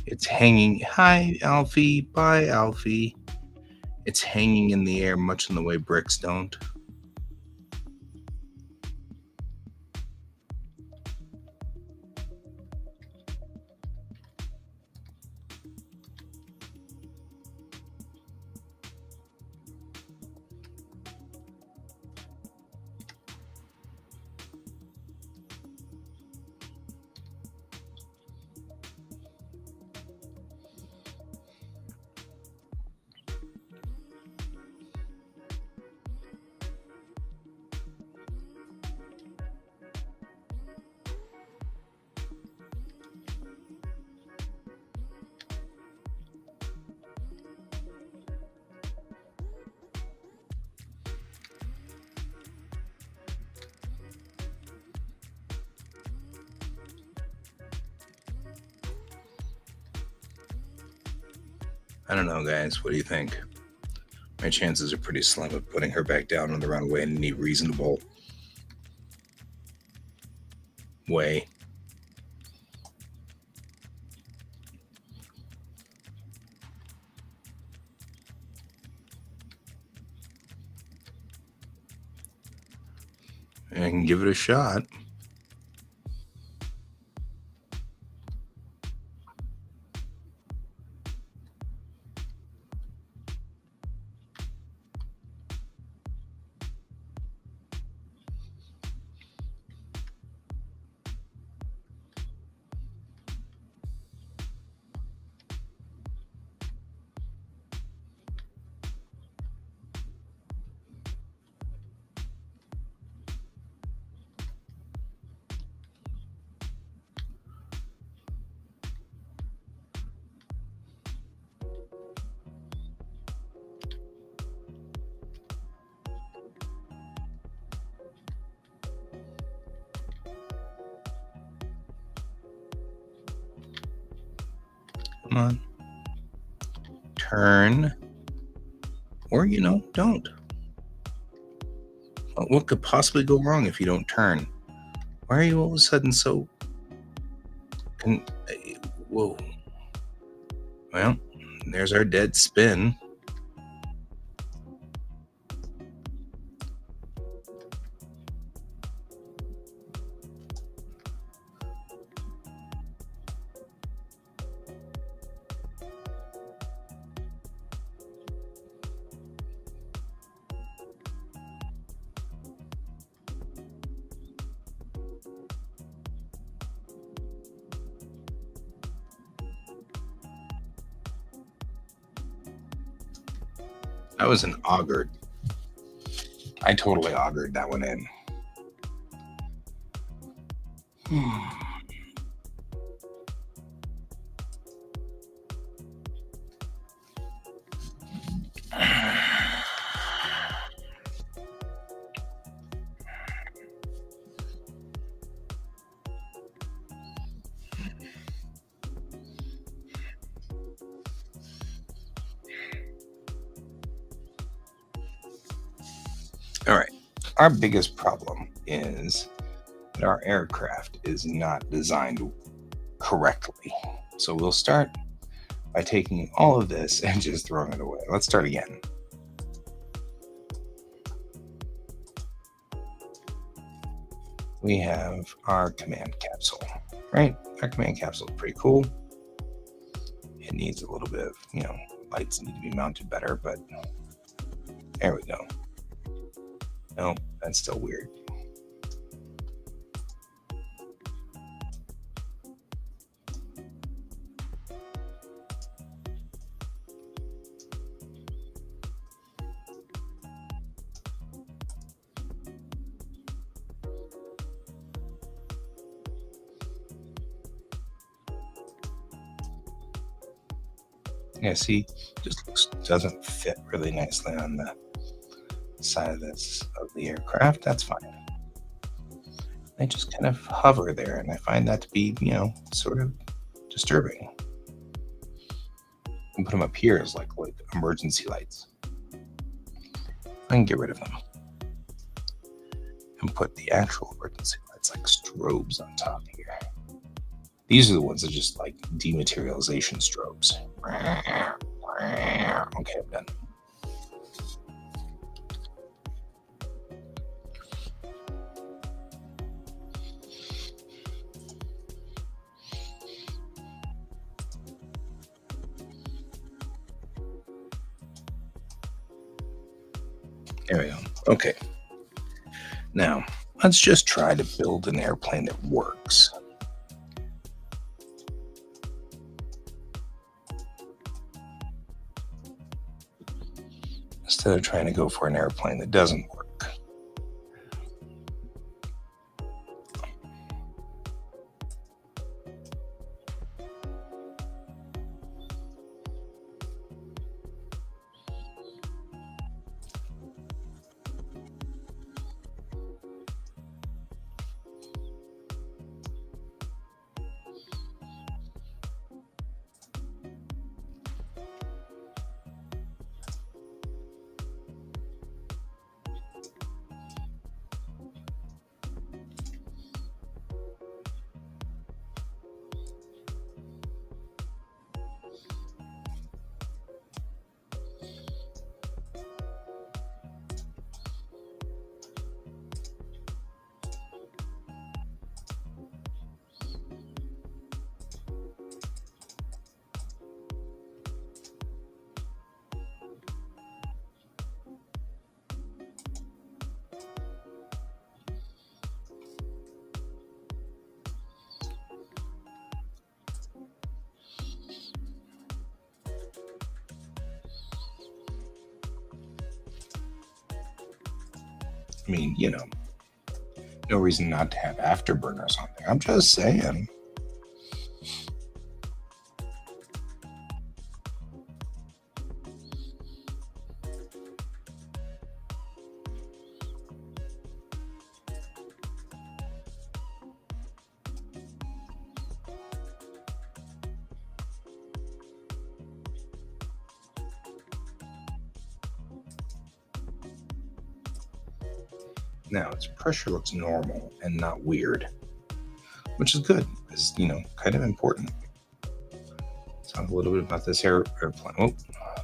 It's hanging. Hi, Alfie. Bye, Alfie. It's hanging in the air, much in the way bricks don't. I don't know, guys. What do you think? My chances are pretty slim of putting her back down on the runway in any reasonable way. I can give it a shot. Come on. Turn. Or, don't. What could possibly go wrong if you don't turn? Why are you all of a sudden so... Whoa. Well, there's our dead spin. That was an augured. I totally augured that one in. All right. Our biggest problem is that our aircraft is not designed correctly. So we'll start by taking all of this and just throwing it away. Let's start again. We have our command capsule, right? Our command capsule is pretty cool. It needs a little bit of, lights need to be mounted better, but there we go. No, that's still weird. Yeah, see, just doesn't fit really nicely on the side of the aircraft. That's fine. They just kind of hover there, and I find that to be, sort of disturbing. And put them up here as like emergency lights. I can get rid of them and put the actual emergency lights like strobes on top here. These are the ones that just like dematerialization strobes. Okay, I'm done. There we go. Okay. Now, let's just try to build an airplane that works. Instead of trying to go for an airplane that doesn't work. I mean, no reason not to have afterburners on there. I'm just saying. Now its pressure looks normal and not weird, which is good. It's kind of important. Let's talk a little bit about this airplane. Oh,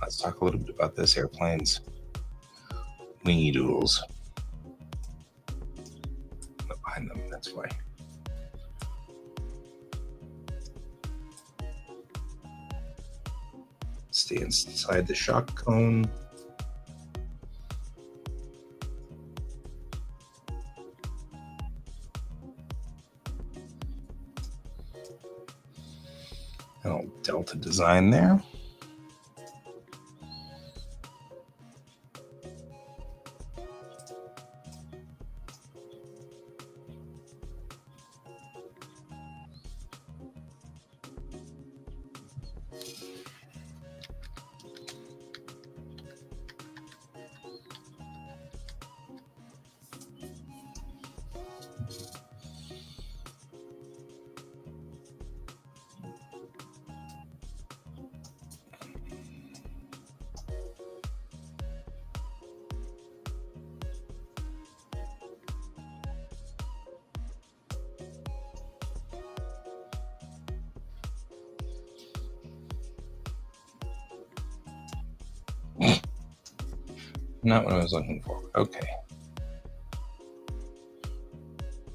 let's talk a little bit about this airplane's wingy doodles. Behind them, that's why. Stay inside the shock cone. Delta design there. Not what I was looking for. Okay.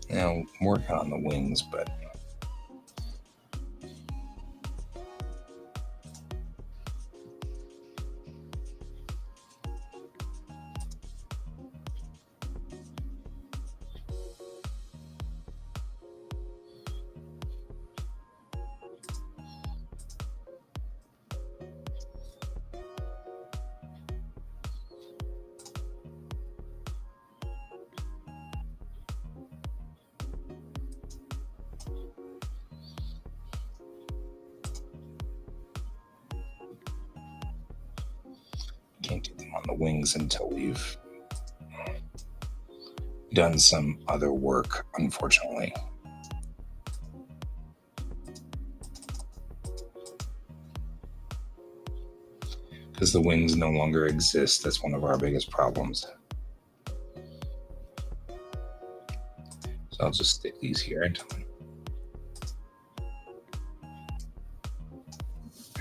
Now, I'm working on the wings, but can't get them on the wings until we've done some other work, unfortunately. Because the wings no longer exist. That's one of our biggest problems. So I'll just stick these here until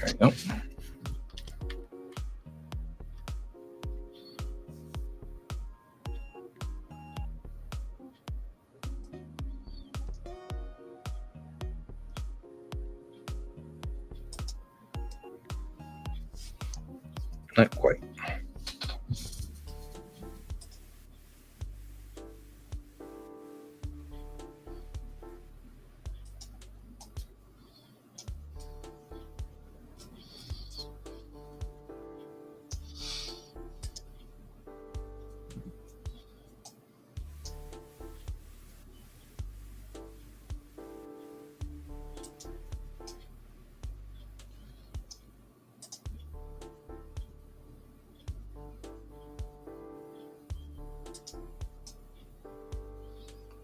There we go. Not quite.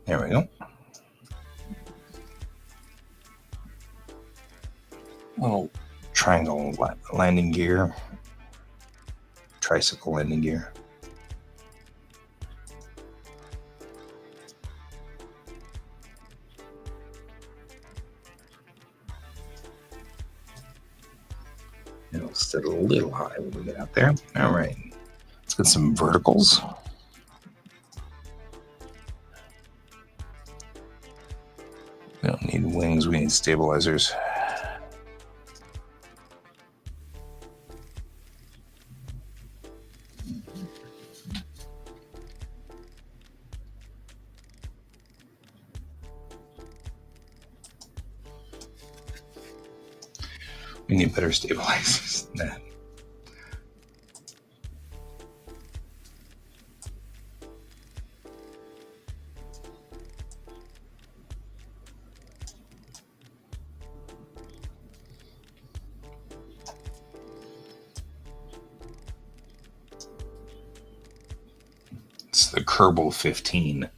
There we go. Little triangle landing gear, tricycle landing gear. It'll sit a little high when we get out there. All right, let's get some verticals. We don't need wings, we need stabilizers. We need better stabilizers than that. It's the Kerbal 15.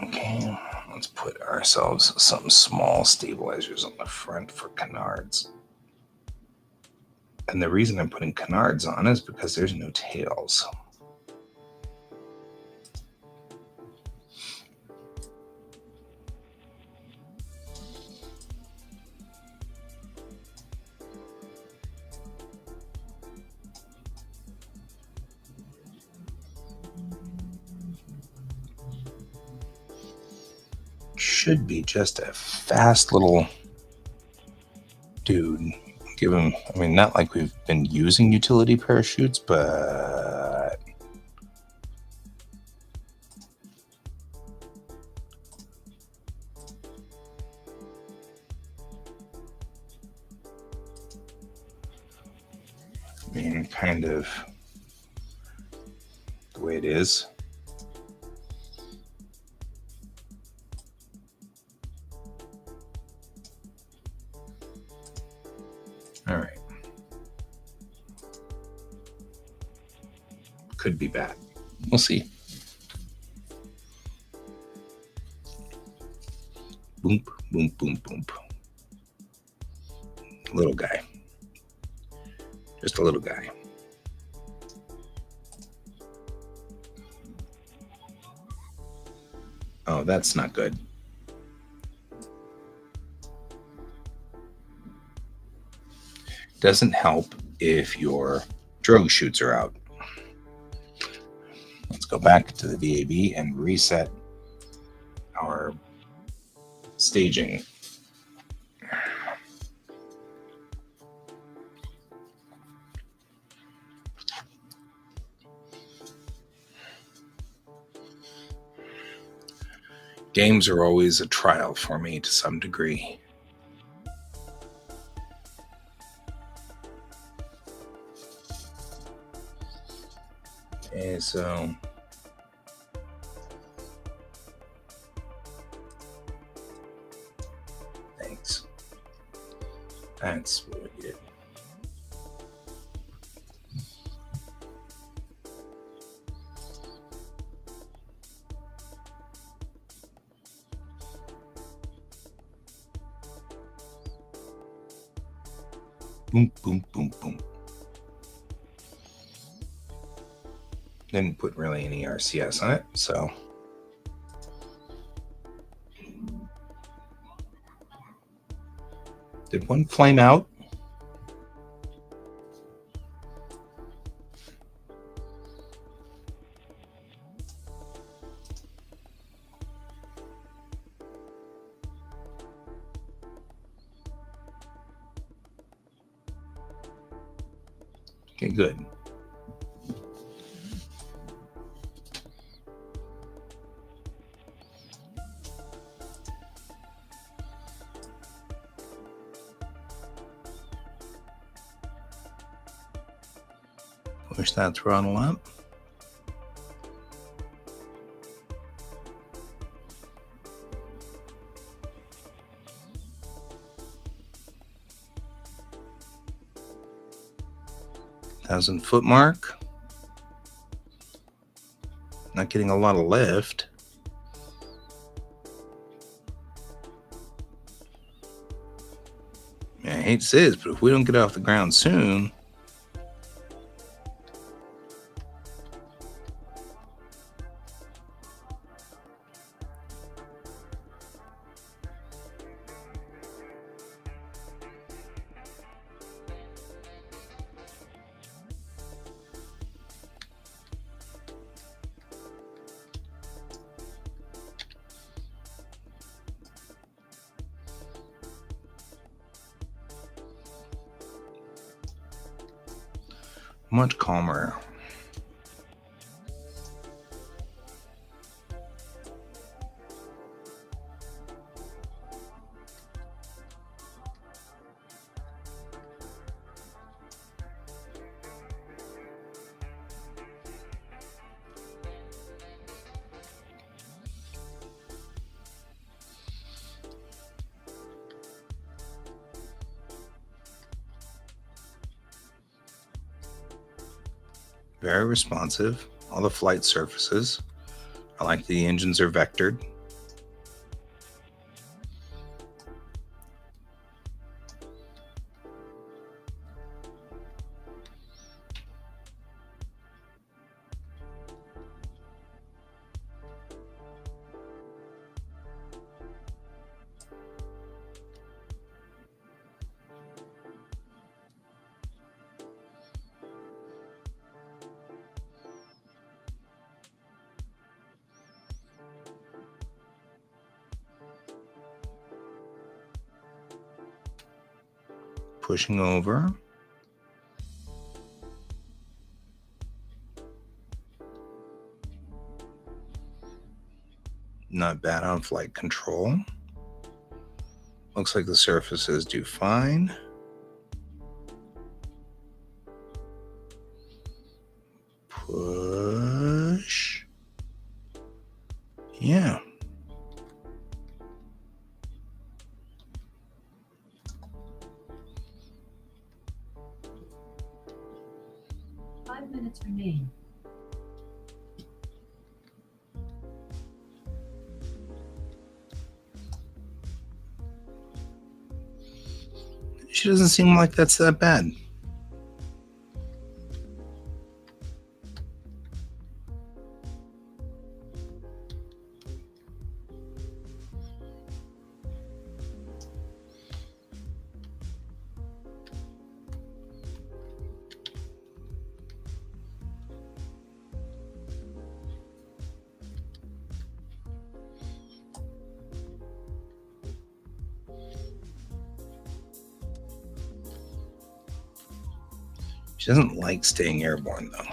Okay, let's put ourselves some small stabilizers on the front for canards. And the reason I'm putting canards on is because there's no tails. Should be just a fast little dude. Give him, I mean, not like we've been using utility parachutes, but I mean, kind of the way it is. All right. Could be bad. We'll see. Boom, boom, boom, boom. Little guy. Just a little guy. Oh, that's not good. Doesn't help if your drogue chutes are out. Let's go back to the VAB and reset our staging. Games are always a trial for me to some degree. Okay, so thanks. That's what we did. Boom, boom, boom, boom. Didn't put really any RCS on it, so. Did one flame out? Okay, good. Push that throttle up. Thousand-foot mark. Not getting a lot of lift. I hate to say this, but if we don't get off the ground soon, much calmer. Very responsive. All the flight surfaces. I like the engines are vectored. Pushing over. Not bad on flight control. Looks like the surfaces do fine. Push. Yeah. Minutes remain. She doesn't seem like that's that bad. She doesn't like staying airborne, though.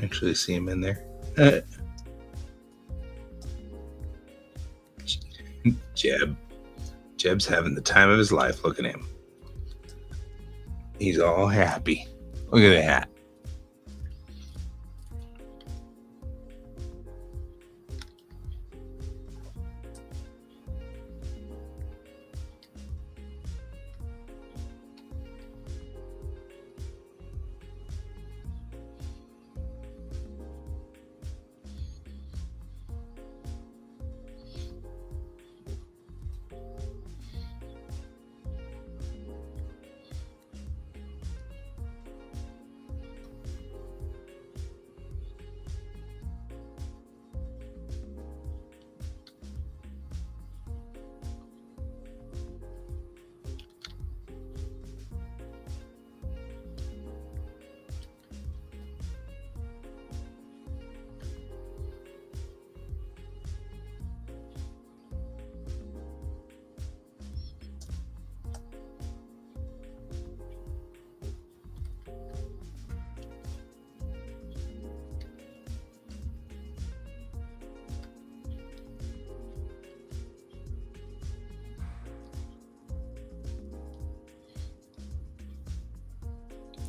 Actually see him in there. Jeb's having the time of his life. Look at him. He's all happy. Look at the hat.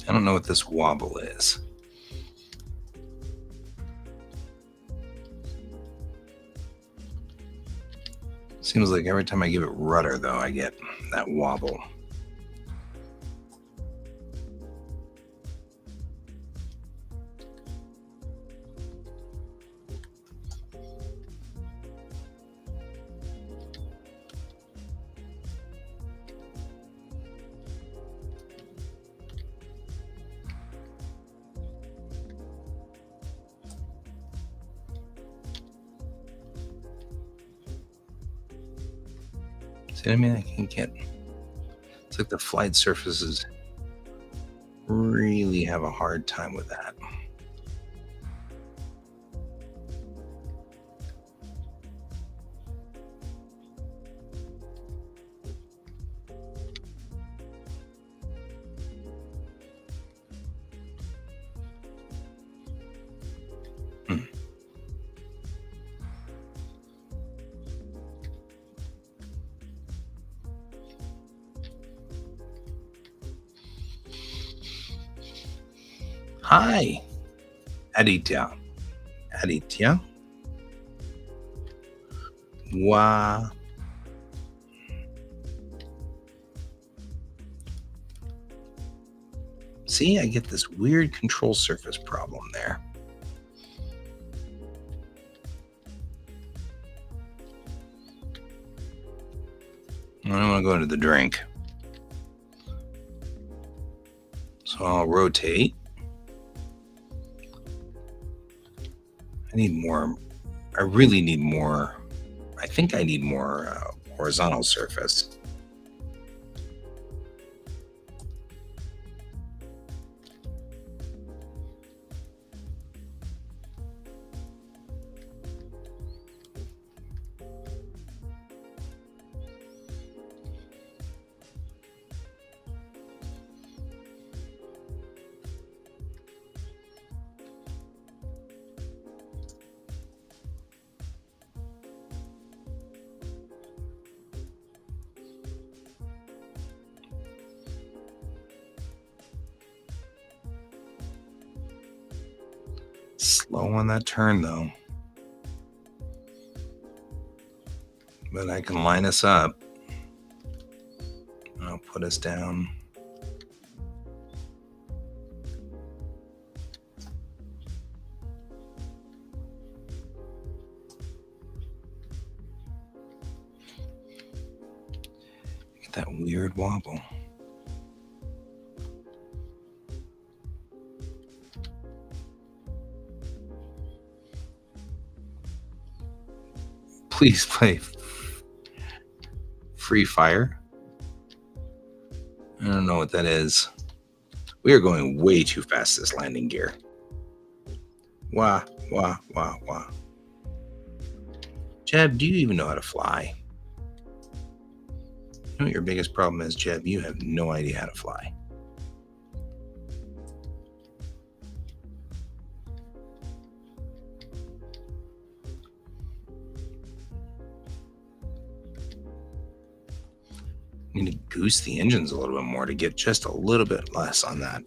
I don't know what this wobble is. Seems like every time I give it rudder, though, I get that wobble. See what I mean? I can't get... It's like the flight surfaces really have a hard time with that. Hi, Aditya. Aditya? Wow. See, I get this weird control surface problem there. I don't want to go into the drink. So I'll rotate. I need more. I really need more. I think I need more horizontal surface. Slow on that turn, though. But I can line us up. I'll put us down. Get that weird wobble. Please play Free Fire. I don't know what that is. We are going way too fast this landing gear. Wah, wah, wah, wah. Jeb, do you even know how to fly? You know what your biggest problem is, Jeb? You have no idea how to fly. Need to goose the engines a little bit more to get just a little bit less on that.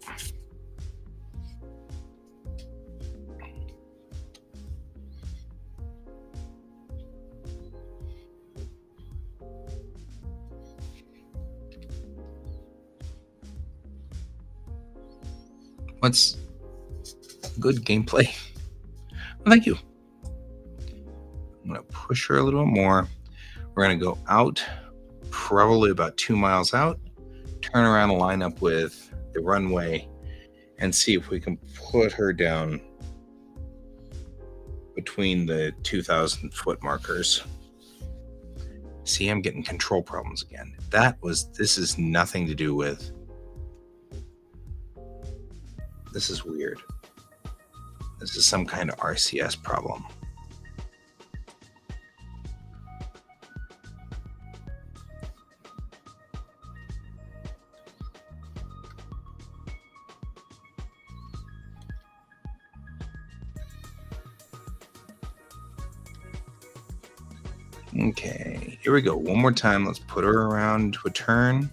What's good gameplay? Well, thank you. I'm going to push her a little bit more. We're going to go out, probably about 2 miles out, turn around and line up with the runway and see if we can put her down between the 2,000 foot markers. See, I'm getting control problems again. This is nothing to do with, this is weird. This is some kind of RCS problem. Okay, here we go. One more time. Let's put her around to a turn.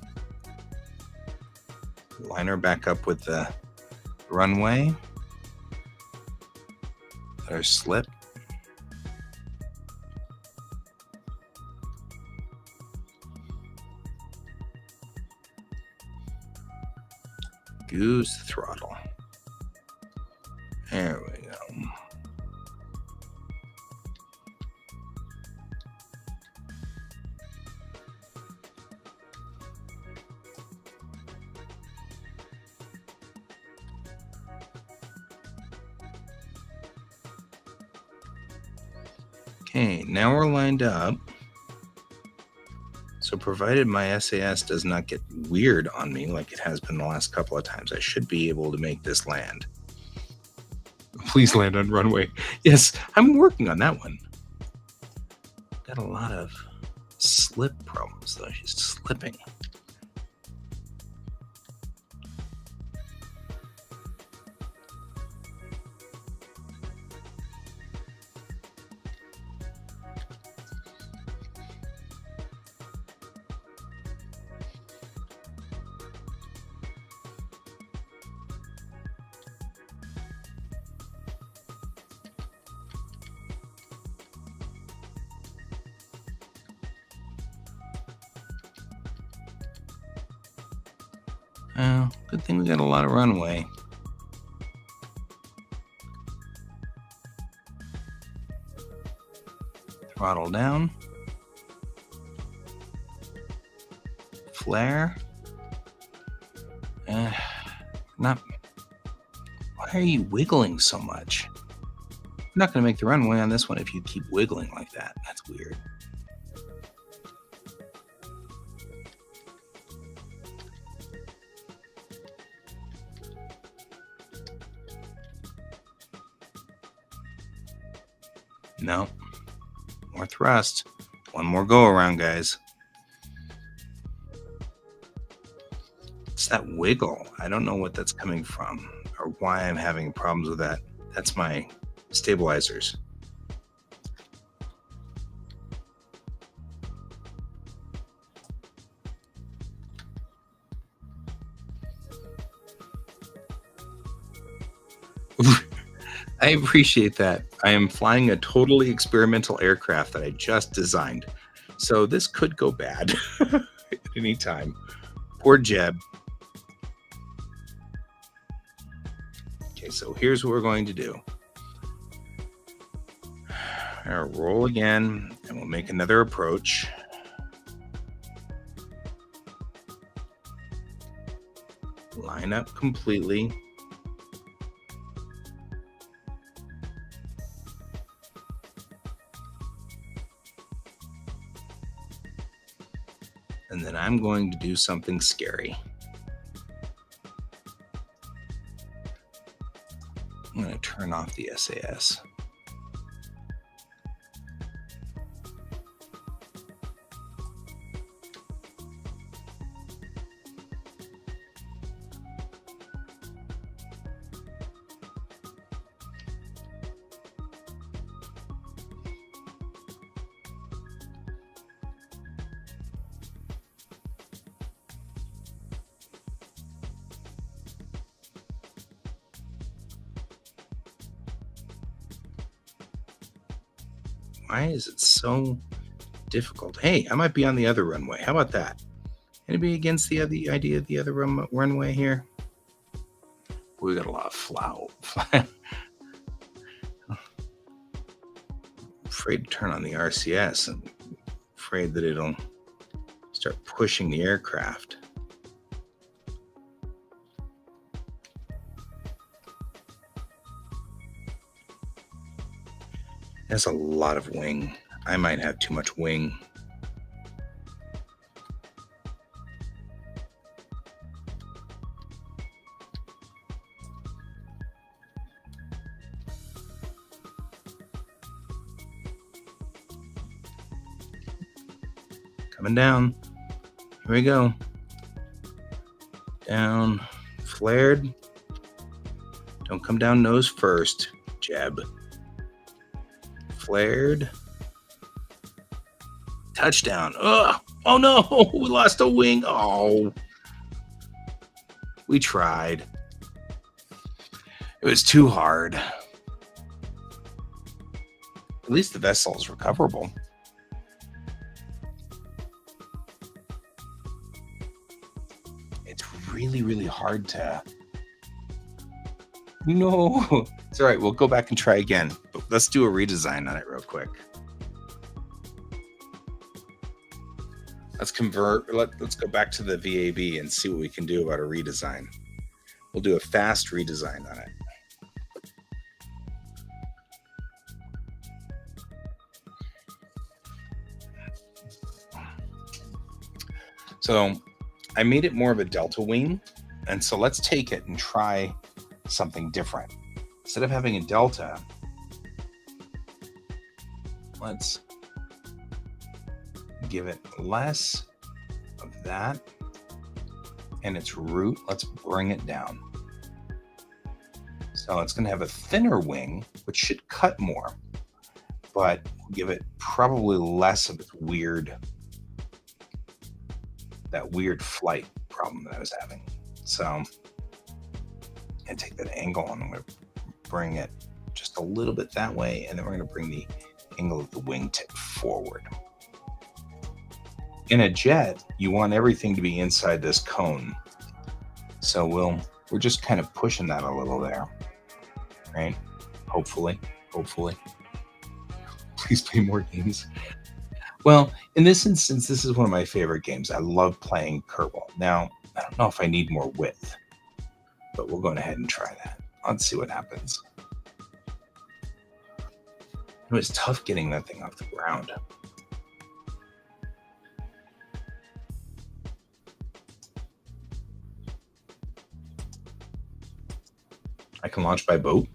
Line her back up with the runway. Let her slip. Goose the throttle. There we go. Okay, now we're lined up. So provided my SAS does not get weird on me like it has been the last couple of times, I should be able to make this land. Please land on runway. Yes, I'm working on that one. Got a lot of slip problems though. She's slipping. Good thing we got a lot of runway. Throttle down. Flare. Why are you wiggling so much? You're not going to make the runway on this one if you keep wiggling like that. That's weird. No. More thrust. One more go around, guys. It's that wiggle. I don't know what that's coming from or why I'm having problems with that. That's my stabilizers. I appreciate that. I am flying a totally experimental aircraft that I just designed. So this could go bad at any time. Poor Jeb. Okay, so here's what we're going to do. We're going to roll again, and we'll make another approach. Line up completely. And then I'm going to do something scary. I'm going to turn off the SAS. Why is it so difficult? Hey, I might be on the other runway. How about that? Anybody against the idea of the other runway here? We got a lot of flow. Afraid to turn on the RCS and afraid that it'll start pushing the aircraft. That's a lot of wing. I might have too much wing. Coming down. Here we go. Down. Flared. Don't come down nose first, Jeb. Flared. Touchdown. Ugh. Oh no, we lost a wing. Oh. We tried. It was too hard. At least the vessel is recoverable. It's really, really hard to... No. It's all right. We'll go back and try again. But let's do a redesign on it real quick. Let's convert. Let's go back to the VAB and see what we can do about a redesign. We'll do a fast redesign on it. So I made it more of a delta wing. And so let's take it and try something different. Instead of having a delta, let's give it less of that and its root. Let's bring it down. So it's going to have a thinner wing, which should cut more, but give it probably less of its that weird flight problem that I was having. So and take that angle and I'm going to bring it just a little bit that way, and then we're going to bring the angle of the wingtip forward. In a jet, you want everything to be inside this cone. So we're just kind of pushing that a little there, right? Hopefully. Please play more games. Well, in this instance, this is one of my favorite games. I love playing Kerbal. Now, I don't know if I need more width, but we'll go ahead and try that. Let's see what happens. It was tough getting that thing off the ground. I can launch by boat.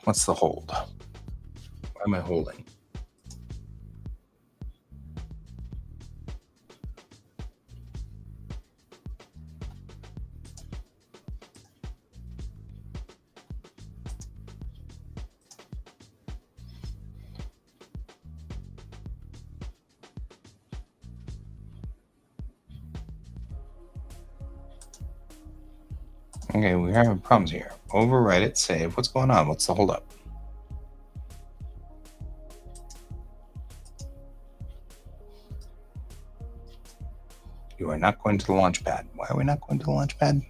What's the hold? Why am I holding? Okay, we're having problems here. Overwrite it, save. What's going on? What's the holdup? You are not going to the launch pad. Why are we not going to the launch pad?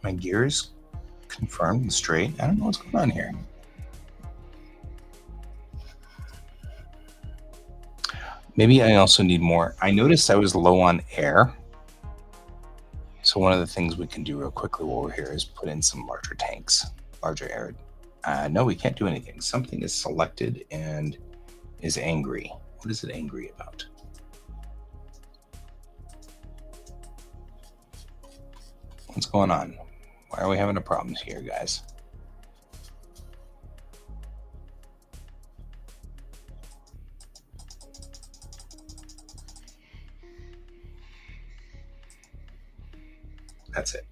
My gears confirmed and straight. I don't know what's going on here. Maybe I also need more. I noticed I was low on air. So one of the things we can do real quickly while we're here is put in some larger tanks, larger air. No, we can't do anything. Something is selected and is angry. What is it angry about? What's going on? Why are we having a problem here, guys? That's it.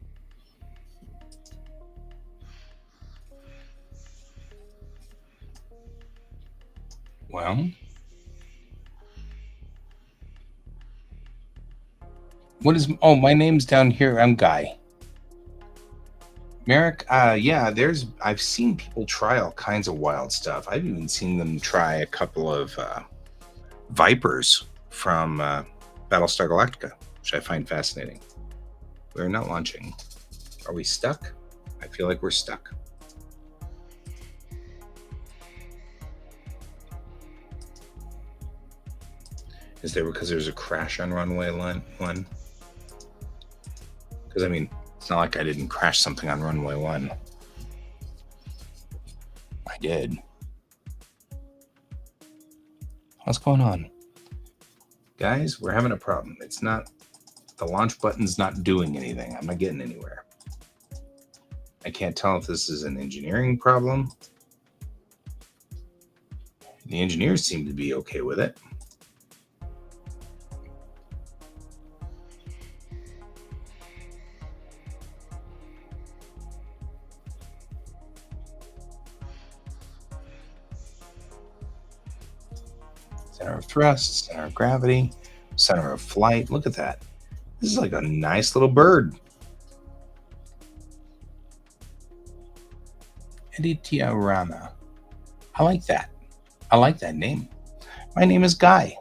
Well, what is... Oh, my name's down here. I'm Guy. Merrick, yeah, I've seen people try all kinds of wild stuff. I've even seen them try a couple of Vipers from Battlestar Galactica, which I find fascinating. We're not launching. Are we stuck? I feel like we're stuck. Is there because there's a crash on runway 1? Because, I mean, it's not like I didn't crash something on runway 1. I did. What's going on? Guys, we're having a problem. It's not, the launch button's not doing anything. I'm not getting anywhere. I can't tell if this is an engineering problem. The engineers seem to be okay with it. Center of thrust, center of gravity, center of flight. Look at that. This is like a nice little bird. Aditya Rana. I like that. I like that name. My name is Guy.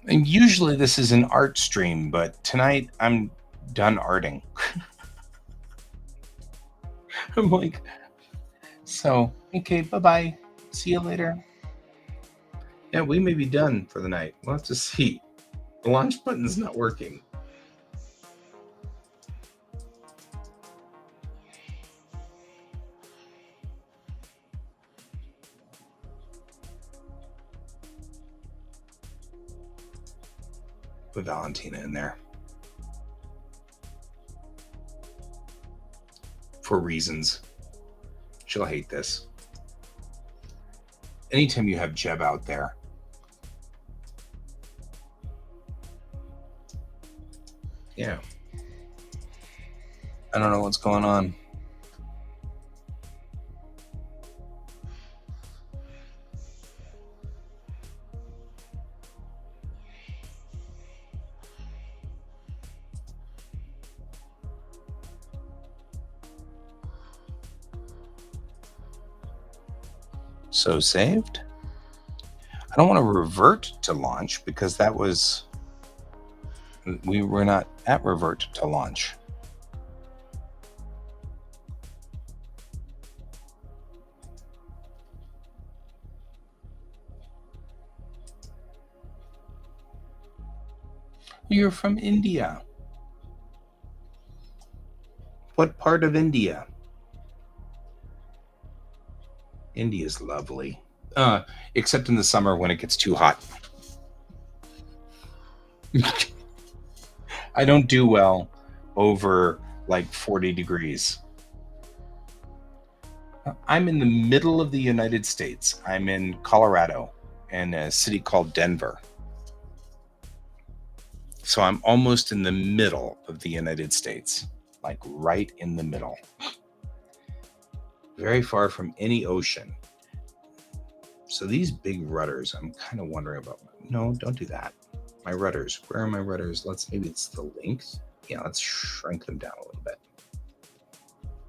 And usually this is an art stream, but tonight I'm done arting. I'm like, so, okay, bye-bye. See you later. Yeah, we may be done for the night. We'll have to see. The launch button's not working. Put Valentina in there. For reasons. She'll hate this. Anytime you have Jeb out there. Yeah. I don't know what's going on. So saved. I don't want to revert to launch because that was, we were not at revert to launch. You're from India. What part of India? India's lovely. Except in the summer when it gets too hot. I don't do well over like 40 degrees. I'm in the middle of the United States. I'm in Colorado in a city called Denver. So I'm almost in the middle of the United States, like right in the middle. Very far from any ocean. So these big rudders, I'm kind of wondering about. No, don't do that. My rudders. Where are my rudders? Maybe it's the length. Yeah, let's shrink them down a little bit.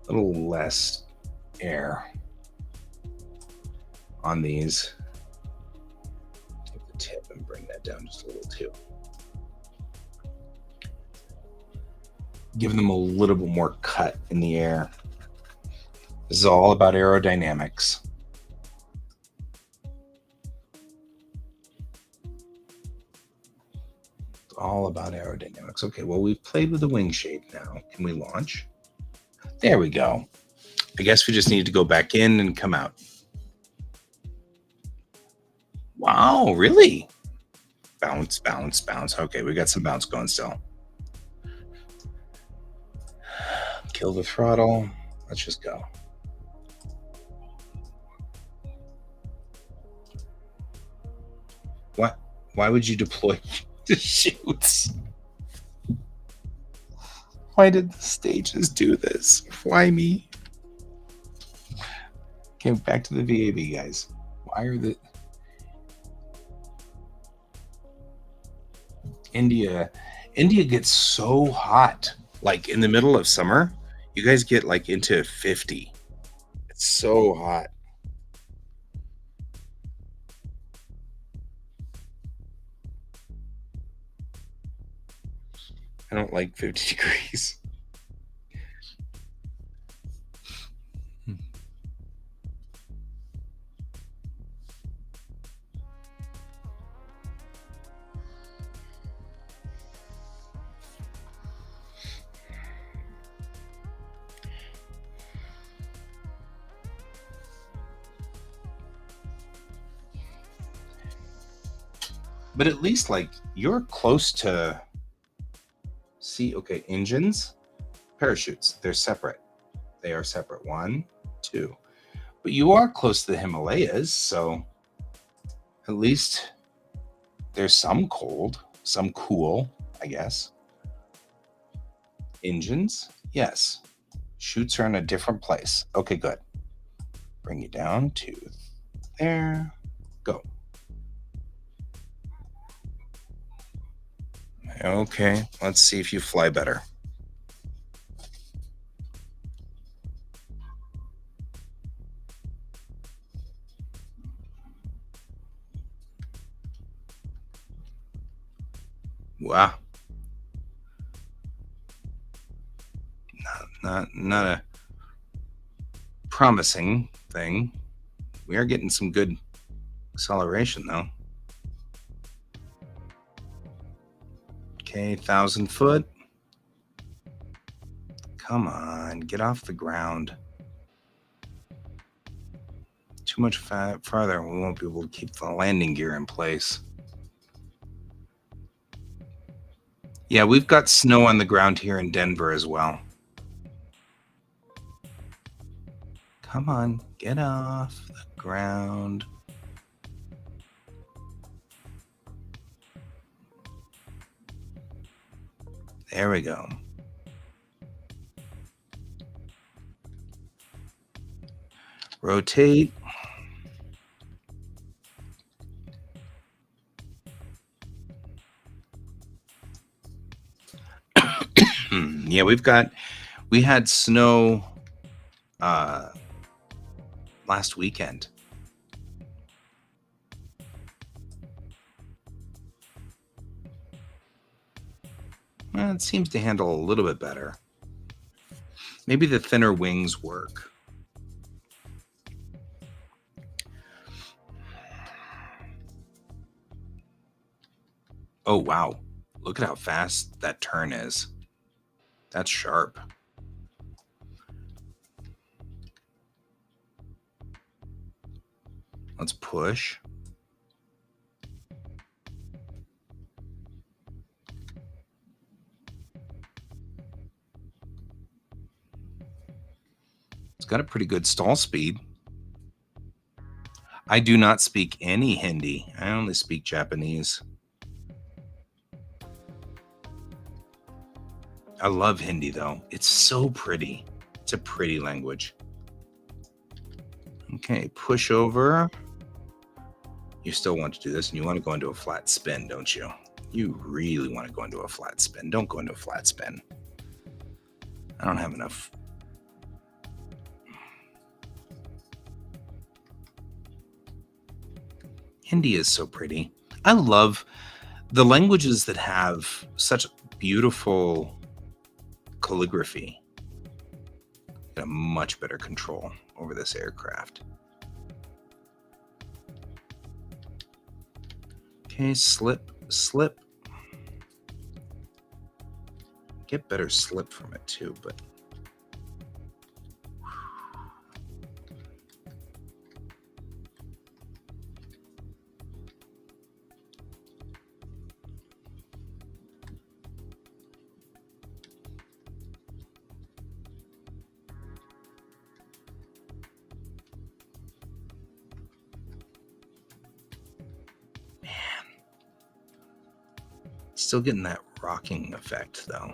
A little less air on these. Take the tip and bring that down just a little too. Give them a little bit more cut in the air. This is all about aerodynamics. It's all about aerodynamics. Okay, well, we've played with the wing shape now. Can we launch? There we go. I guess we just need to go back in and come out. Wow, really? Bounce, bounce, bounce. Okay, we got some bounce going still. Kill the throttle. Let's just go. What? Why would you deploy the chutes? Why did the stages do this? Why me? Okay, back to the VAB, guys. Why are the... India gets so hot, like in the middle of summer. You guys get like into 50. It's so hot. I don't like 50 degrees. But at least like you're close to see, okay, engines, parachutes, they're separate. They are separate. 1, 2. But you are close to the Himalayas, so at least there's some cold, some cool, I guess. Engines, yes. Chutes are in a different place. Okay, good. Bring you down to there. Go. Okay, let's see if you fly better. Wow. Not a promising thing. We are getting some good acceleration though. Okay, 1,000 foot. Come on, get off the ground. Too much farther, we won't be able to keep the landing gear in place. Yeah, we've got snow on the ground here in Denver as well. Come on, get off the ground. There we go. Rotate. Yeah, we had snow last weekend. Well, it seems to handle a little bit better. Maybe the thinner wings work. Oh, wow. Look at how fast that turn is. That's sharp. Let's push. It's got a pretty good stall speed. I do not speak any Hindi. I only speak Japanese. I love Hindi though. It's so pretty. It's a pretty language. Okay, push over. You still want to do this and you want to go into a flat spin, don't you? You really want to go into a flat spin. Don't go into a flat spin. I don't have enough. Hindi is so pretty. I love the languages that have such beautiful calligraphy. Get a much better control over this aircraft. Okay, slip. Get better slip from it too, but still getting that rocking effect though.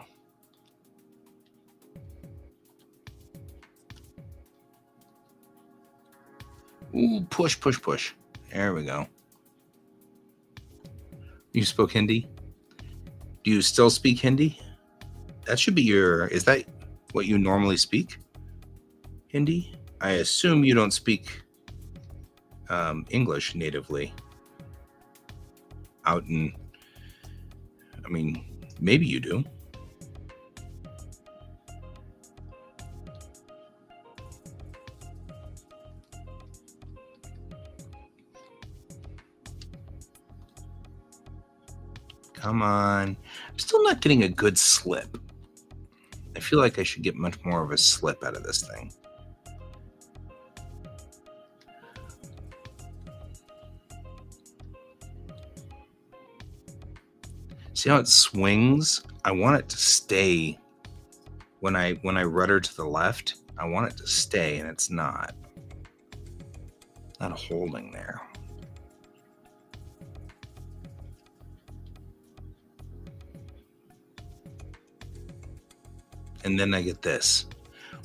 Ooh, push. There we go. You spoke Hindi? Do you still speak Hindi? That should be your, is that what you normally speak, Hindi? I assume you don't speak English natively. Maybe you do. Come on. I'm still not getting a good slip. I feel like I should get much more of a slip out of this thing. See how it swings? I want it to stay when I rudder to the left. I want it to stay, and it's not holding there. And then I get this,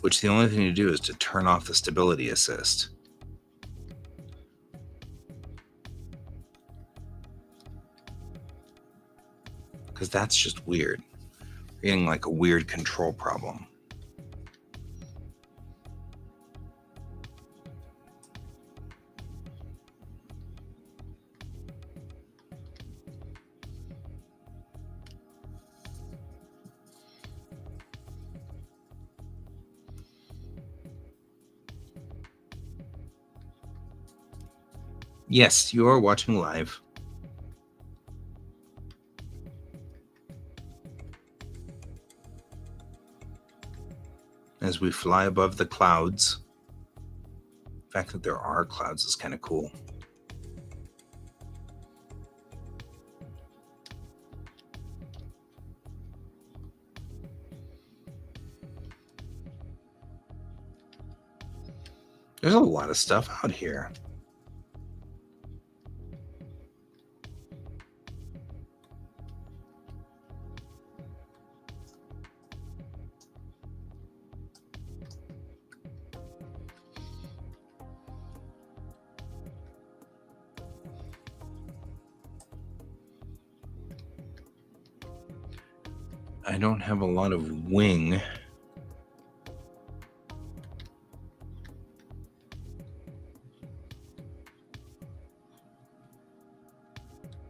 which the only thing to do is to turn off the stability assist. Because that's just weird. You're getting like a weird control problem. Yes, you are watching live. As we fly above the clouds. The fact that there are clouds is kind of cool. There's a lot of stuff out here. I don't have a lot of wing.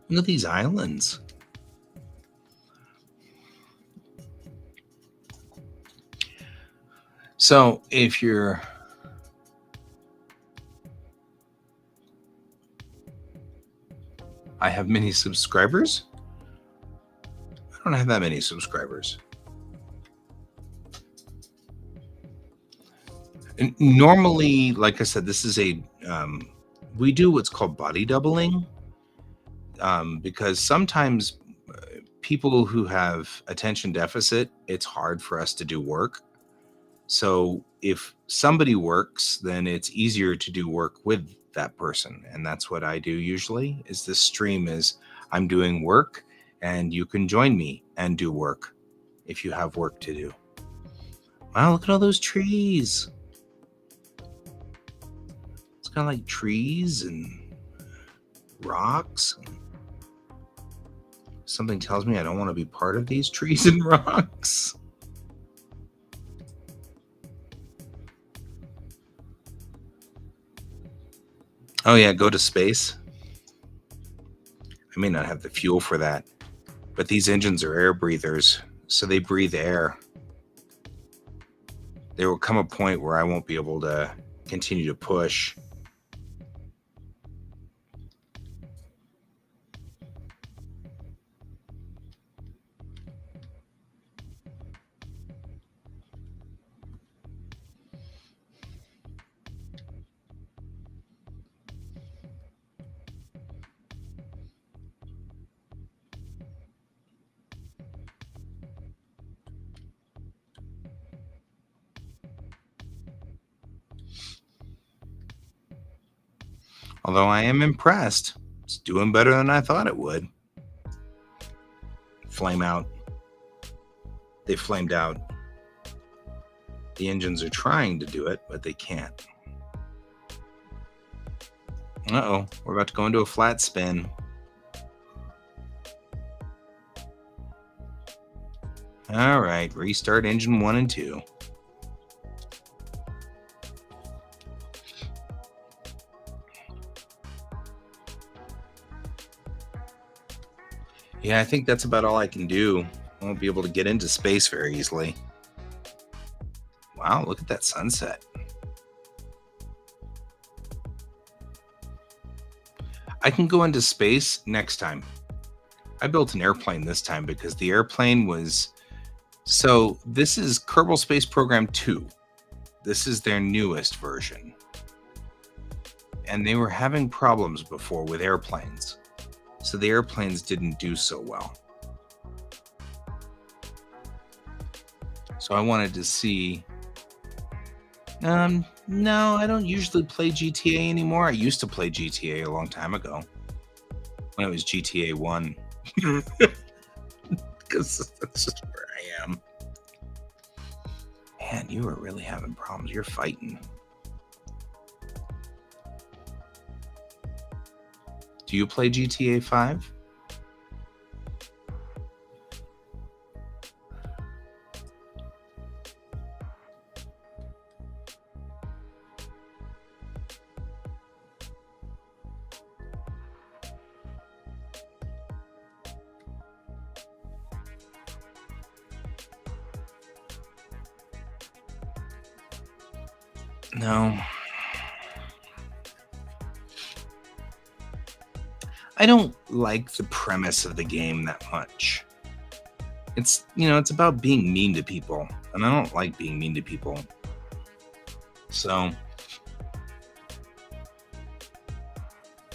Look at these islands. So if you're I have many subscribers. I don't have that many subscribers. And normally, like I said, this is we do what's called body doubling because sometimes people who have attention deficit, it's hard for us to do work. So if somebody works, then it's easier to do work with that person. And that's what I do usually is this stream is I'm doing work and you can join me and do work if you have work to do. Wow, look at all those trees. It's kind of like trees and rocks. Something tells me I don't want to be part of these trees and rocks. Oh yeah, go to space. I may not have the fuel for that, but these engines are air breathers, so they breathe air. There will come a point where I won't be able to continue to push. Although I am impressed. It's doing better than I thought it would. Flame out. They flamed out. The engines are trying to do it, but they can't. Uh-oh, we're about to go into a flat spin. All right, restart engine 1 and 2. Yeah, I think that's about all I can do. I won't be able to get into space very easily. Wow, look at that sunset. I can go into space next time. I built an airplane this time because the airplane was... So this is Kerbal Space Program 2. This is their newest version. And they were having problems before with airplanes. So the airplanes didn't do so well. So I wanted to see... no, I don't usually play GTA anymore. I used to play GTA a long time ago. When it was GTA 1. Because that's just where I am. Man, you are really having problems. You're fighting. Do you play GTA 5? No. I don't like the premise of the game that much. It's, it's about being mean to people, and I don't like being mean to people. So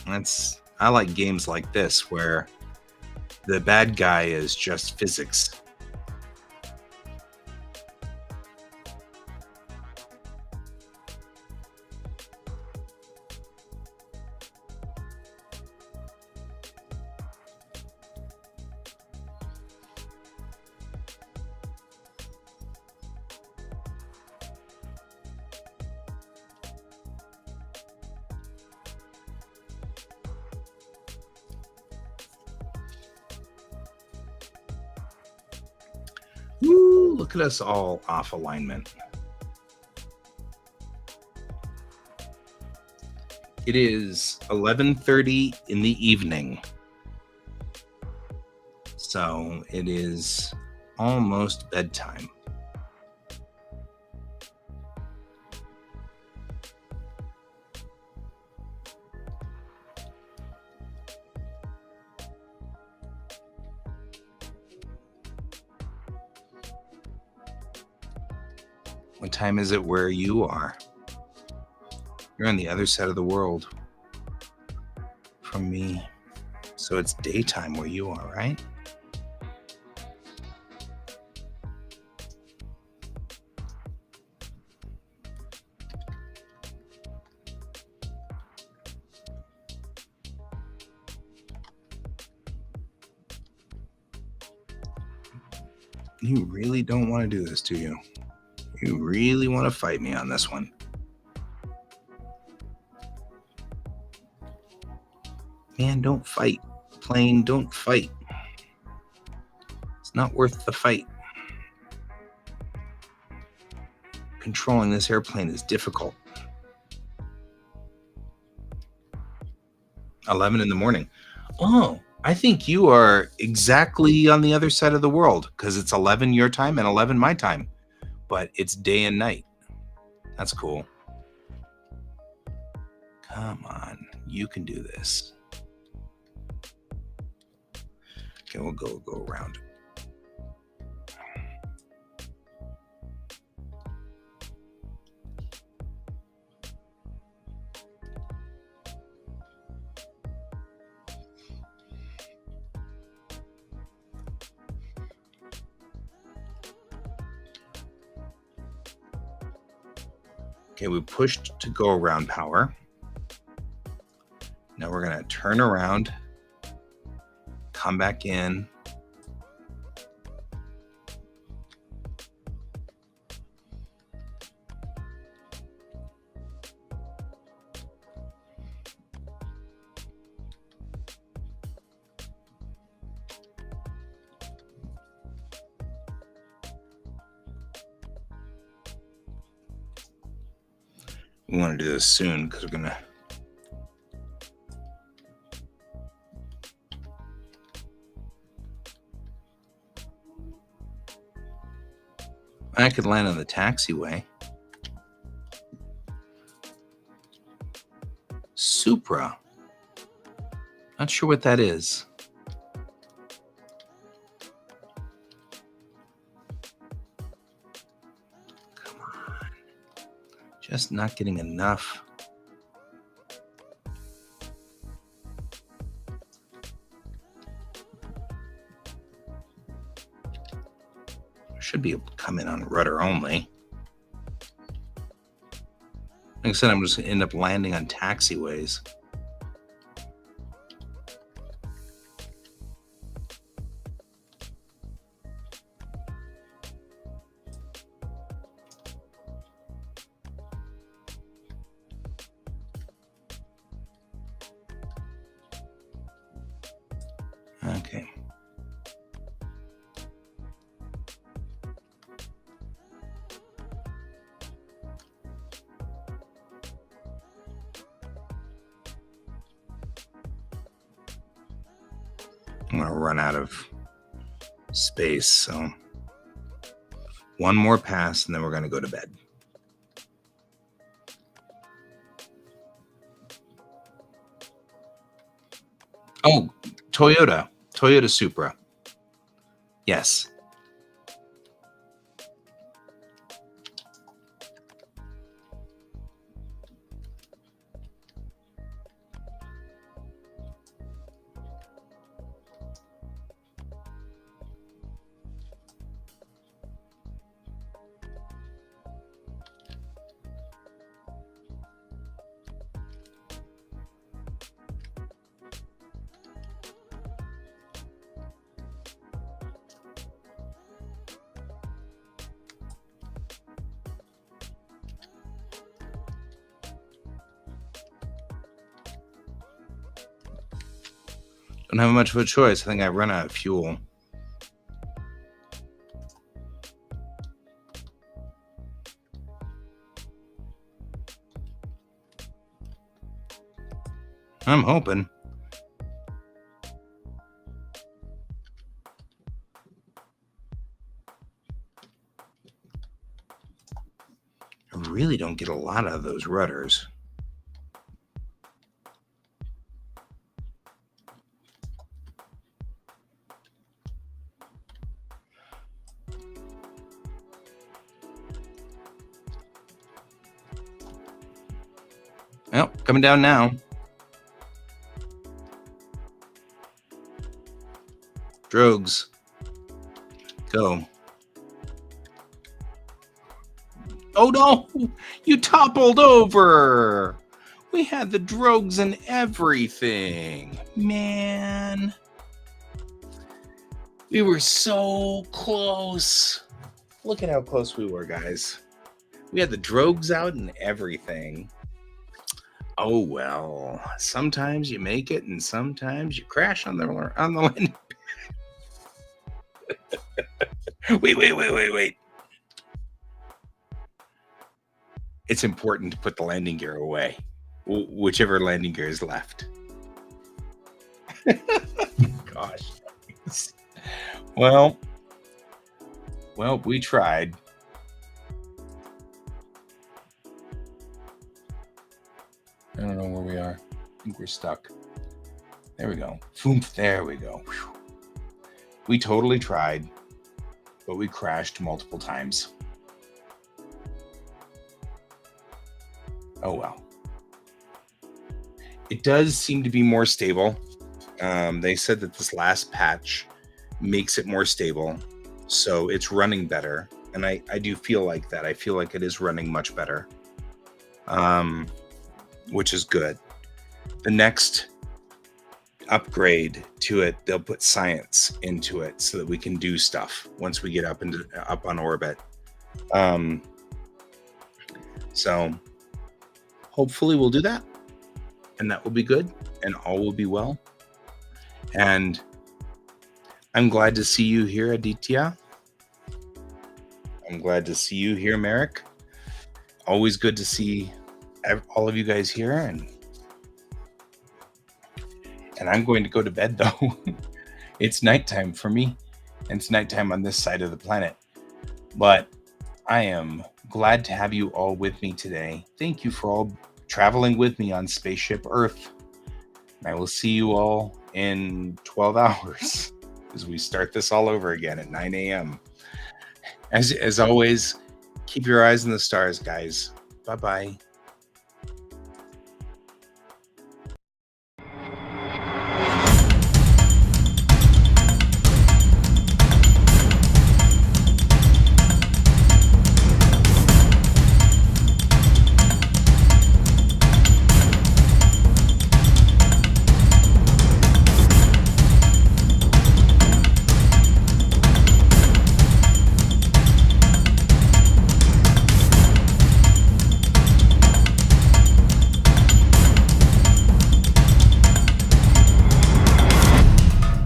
I like games like this where the bad guy is just physics. Woo, look at us all off alignment. It is 11:30 in the evening. So it is almost bedtime. What time is it where you are? You're on the other side of the world from me. So it's daytime where you are, right? You really don't want to do this, do you? You really want to fight me on this one? Man, don't fight. Plane, don't fight. It's not worth the fight. Controlling this airplane is difficult. 11 in the morning. Oh, I think you are exactly on the other side of the world because it's 11 your time and 11 my time. But it's day and night. That's cool. Come on. You can do this. Okay, we'll go around. Okay, we pushed to go around power. Now we're going to turn around, come back in. We want to do this soon because we're going to... I could land on the taxiway. Supra. Not sure what that is. Come on. Just not getting enough. Should be able to come in on rudder only. Like I said, I'm just going to end up landing on taxiways. Okay. I'm going to run out of space, so one more pass and then we're going to go to bed. Oh, Toyota Supra. Yes. Don't have much of a choice. I think I run out of fuel. I'm hoping. I really don't get a lot out of those rudders. Well, coming down now. Drogues. Go. Oh no! You toppled over! We had the drogues and everything. Man. We were so close. Look at how close we were, guys. We had the drogues out and everything. Oh well. Sometimes you make it and sometimes you crash on the landing. Wait. It's important to put the landing gear away. Whichever landing gear is left. Gosh. Well, we tried. I don't know where we are. I think we're stuck. There we go. There we go. Whew. We totally tried, but we crashed multiple times. Oh well. It does seem to be more stable. They said that this last patch makes it more stable, so it's running better. And I do feel like that. I feel like it is running much better, which is good. The next upgrade to it, they'll put science into it so that we can do stuff once we get up on orbit. So hopefully we'll do that, and that will be good, and all will be well. And I'm glad to see you here, Aditya. I'm glad to see you here, Merrick. Always good to see all of you guys here, and I'm going to go to bed though. It's nighttime for me, and it's nighttime on this side of the planet. But I am glad to have you all with me today. Thank you for all traveling with me on Spaceship Earth. And I will see you all in 12 hours as we start this all over again at 9 a.m. As always, keep your eyes on the stars, guys. Bye bye.